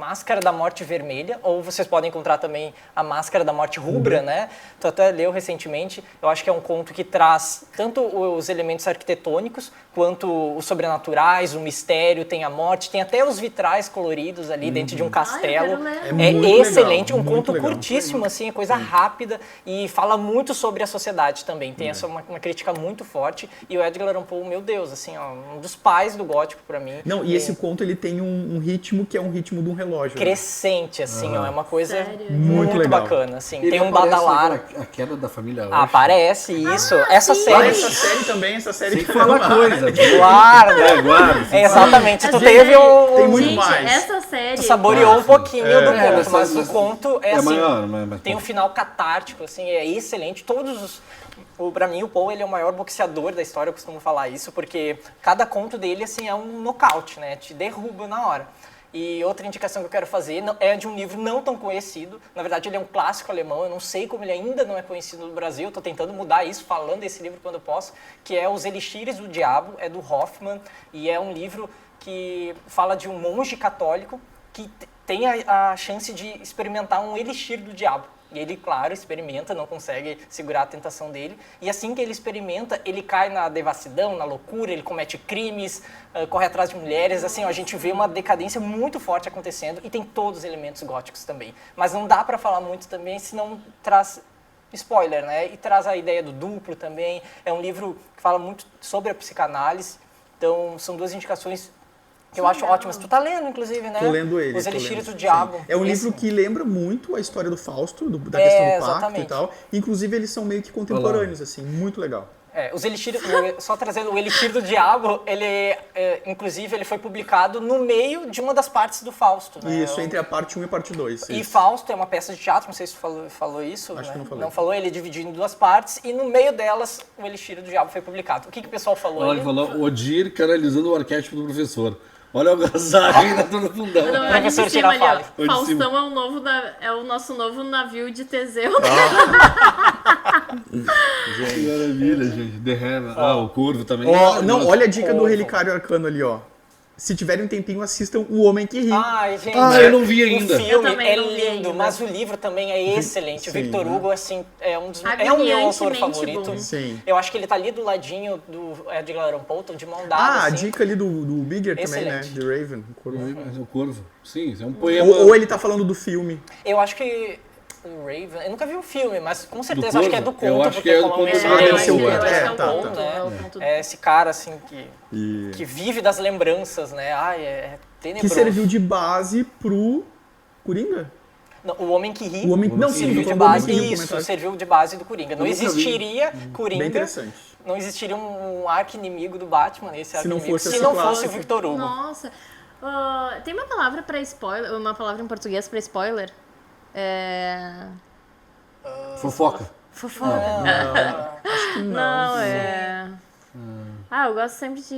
Máscara da Morte Vermelha, ou vocês podem encontrar também a Máscara da Morte Rubra, né? Tu até leu recentemente, eu acho que é um conto que traz tanto os elementos arquitetônicos, quanto os sobrenaturais, o mistério, tem a morte, tem até os vitrais coloridos ali dentro de um castelo. quero ler. É É muito excelente, legal, um muito conto legal. curtíssimo, assim, é coisa rápida e fala muito sobre a sociedade também. Tem essa uma crítica muito forte e o Edgar Allan Poe, meu Deus, assim, ó, um dos pais do gótico pra mim. Não, e esse conto ele tem um ritmo que é um ritmo de um relógio. né? Crescente, assim, ó, é uma coisa Sério? muito, Muito legal. bacana, assim. Ele Tem um aparece badalar. agora, A Queda da Família Usher. Aparece isso. Essa sim. Ah, série. essa série também, essa série Sem falar coisa. Guarda! Guarda. exatamente. Tu Essa teve série- um. Tem muito Gente, mais. essa série... Tu saboreou um pouquinho do conto, essa- mas o essa- conto é é assim. maior, mas tem um final catártico, assim, é excelente. Todos os. Pra mim, o Poe, ele é o maior boxeador da história, eu costumo falar isso, porque cada conto dele, assim, é um nocaute, né? Te derruba na hora. E outra indicação que eu quero fazer é de um livro não tão conhecido. Na verdade, ele é um clássico alemão. Eu não sei como ele ainda não é conhecido no Brasil. Estou tentando mudar isso, falando desse livro quando eu posso, que é Os Elixires do Diabo, é do Hoffmann. E é um livro que fala de um monge católico que tem a chance de experimentar um elixir do diabo. E ele, claro, experimenta, não consegue segurar a tentação dele. E assim que ele experimenta, ele cai na devassidão, na loucura, ele comete crimes, corre atrás de mulheres. Assim, ó, a gente vê uma decadência muito forte acontecendo e tem todos os elementos góticos também. Mas não dá pra falar muito também, senão traz spoiler, né? E traz a ideia do duplo também. É um livro que fala muito sobre a psicanálise. Então, são duas indicações que eu acho ótimas. Tu tá lendo, inclusive, né? Tô lendo ele. Os tô Elixires lendo, do Diabo. sim. É um Esse- livro que lembra muito a história do Fausto, da questão do pacto exatamente. e tal. Inclusive, eles são meio que contemporâneos, assim, muito legal. Os Elixir, só trazendo o Elixir do Diabo, ele, inclusive, ele foi publicado no meio de uma das partes do Fausto. Né? Isso, entre a parte 1 e a parte 2. E Fausto é uma peça de teatro, não sei se tu falou isso. Acho né? que não falei. Não falou, ele é dividido em duas partes e no meio delas o Elixir do Diabo foi publicado. O que o pessoal falou Olha, aí? ele falou Odir canalizando o arquétipo do professor. Olha o agasalho ainda todo fundão. Não, Professor ali de cima, Girafales. ali, ó. Faustão é o nosso novo navio de Teseu. Que maravilha, gente. The Heaven. O Corvo também. Não, olha a dica do Corvo. Relicário Arcano ali, ó. Se tiverem um tempinho, assistam O Homem que Ri. Ai, gente. Eu não vi ainda. O filme Eu também é não vi lindo, ainda. mas o livro também é excelente. O Sim, Victor Hugo, assim, é um meu autor Agoniantemente favorito. bom. Sim. Eu acho que ele tá ali do ladinho do Edgar Allan Poe, de mão dada, A assim. dica ali do Bigger também, né? Excelente. De Raven. o Corvo. Mas é o Corvo. Sim, isso é um poema. Ou ele tá falando do filme. Eu acho que o Raven, eu nunca vi o filme, mas com certeza Do acho que é do Corvo? conto, Eu acho porque que é do como conto. eu Ah, deve ser o mencionei, conto. eu acho que É, é o tá, conto, tá. né? É o conto do- É esse cara, assim, E... que vive das lembranças, né? Ai, é Que tenebroso. serviu de base pro Coringa. Não, o Homem que Ri O Homem... Não, que sim, serviu tô de falando do Homem base, que Ri, o isso, comentário. serviu de base do Coringa. Não nunca vi. existiria Coringa, Bem interessante. não existiria um arqui-inimigo do Batman, esse Se não arqui-inimigo, fosse se essa não classe. fosse o Victor Hugo. Nossa. Tem uma palavra pra spoiler, uma palavra em português pra spoiler? Fofoca. Fofoca. Não, eu gosto sempre de...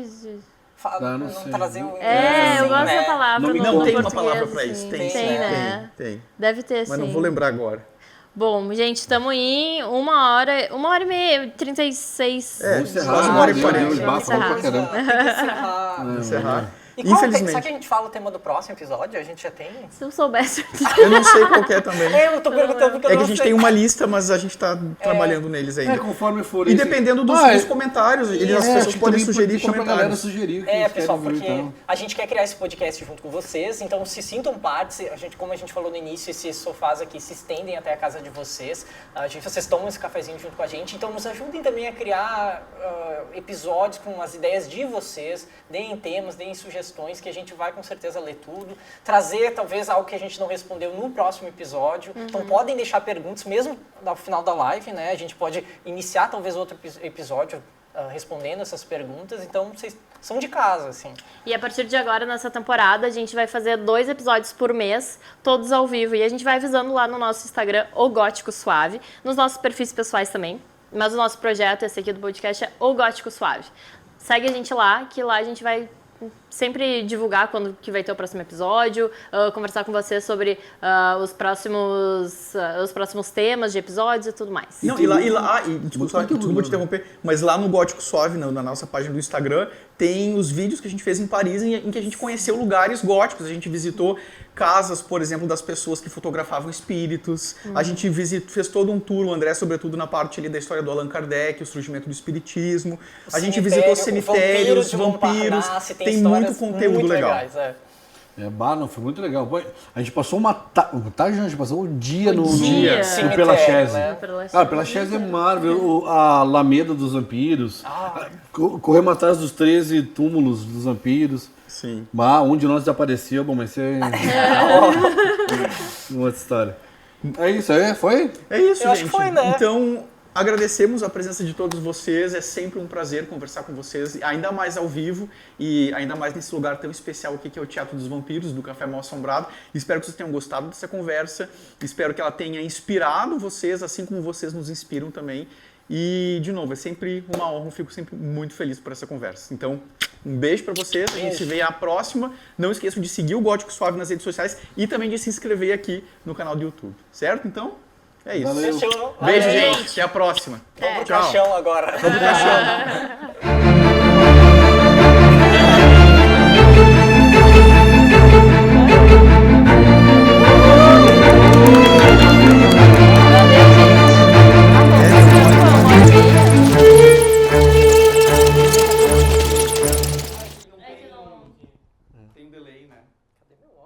não sei. trazer o eu gosto né? da palavra Não me no, Não, no tem uma português, palavra pra assim. isso. Tem, Tem, né? Tem. Deve ter, Mas sim. não vou lembrar agora. Bom, gente, estamos em 1h e meia, 36. Vamos encerrar. quase 1h40. Meu Deus, Vamos bafo pra encerrar. caramba. Tem que encerrar. Encerrar. E qual Infelizmente. será que a gente fala o tema do próximo episódio? A gente já tem? Se eu soubesse. Eu não sei qual que é também. Eu tô perguntando porque eu É que não a gente sei. tem uma lista, mas a gente tá trabalhando neles ainda. Conforme for E esse- dependendo dos comentários, as pessoas acho que podem também sugerir deixa pra galera comentários. sugerir o que É, eles pessoal, querem ver porque e tal. a gente quer criar esse podcast junto com vocês, então se sintam partes, como a gente falou no início, esses sofás aqui se estendem até a casa de vocês, vocês tomam esse cafezinho junto com a gente, então nos ajudem também a criar episódios com as ideias de vocês, deem temas, deem sugestões, que a gente vai com certeza ler tudo, trazer talvez algo que a gente não respondeu no próximo episódio, então podem deixar perguntas mesmo no final da live, né, a gente pode iniciar talvez outro episódio respondendo essas perguntas, então vocês são de casa, assim. E a partir de agora, nessa temporada, a gente vai fazer 2 episódios por mês, todos ao vivo. E a gente vai avisando lá no nosso Instagram, O Gótico Suave, nos nossos perfis pessoais também. Mas o nosso projeto, esse aqui do podcast, é O Gótico Suave. Segue a gente lá, que lá a gente vai sempre divulgar quando que vai ter o próximo episódio, conversar com você sobre os próximos temas de episódios e tudo mais. Não, desculpa te interromper, mas lá no Gótico Suave, na nossa página do Instagram, tem os vídeos que a gente fez em Paris, em que a gente conheceu lugares góticos. A gente visitou casas, por exemplo, das pessoas que fotografavam espíritos. A gente fez todo um tour, o André, sobretudo na parte ali da história do Allan Kardec, o surgimento do espiritismo. A gente visitou cemitérios, vampiros. Tem muito conteúdo legal. Legais, Não, foi muito legal. Pô, a gente passou a gente passou um dia no dia. no Pela Chese. né? Pela Chese é maravilhoso. A Alameda dos Vampiros. Corremos atrás dos 13 túmulos dos vampiros. Sim. Um de nós desapareceu, mas isso é uma outra história. É isso, foi? É isso, Eu gente. acho que foi, né? Então, agradecemos a presença de todos vocês. É sempre um prazer conversar com vocês, ainda mais ao vivo e ainda mais nesse lugar tão especial aqui que é o Teatro dos Vampiros, do Café Mal Assombrado. Espero que vocês tenham gostado dessa conversa. Espero que ela tenha inspirado vocês, assim como vocês nos inspiram também. E, de novo, é sempre uma honra. Eu fico sempre muito feliz por essa conversa. Então, um beijo pra vocês. A gente se vê à próxima. Não esqueçam de seguir o Gótico Suave nas redes sociais e também de se inscrever aqui no canal do YouTube. Certo? Então, é isso. Valeu. Fechou. Beijo, Valeu. gente. Até a próxima. Vamos pro Tchau. caixão agora. Vamos pro caixão.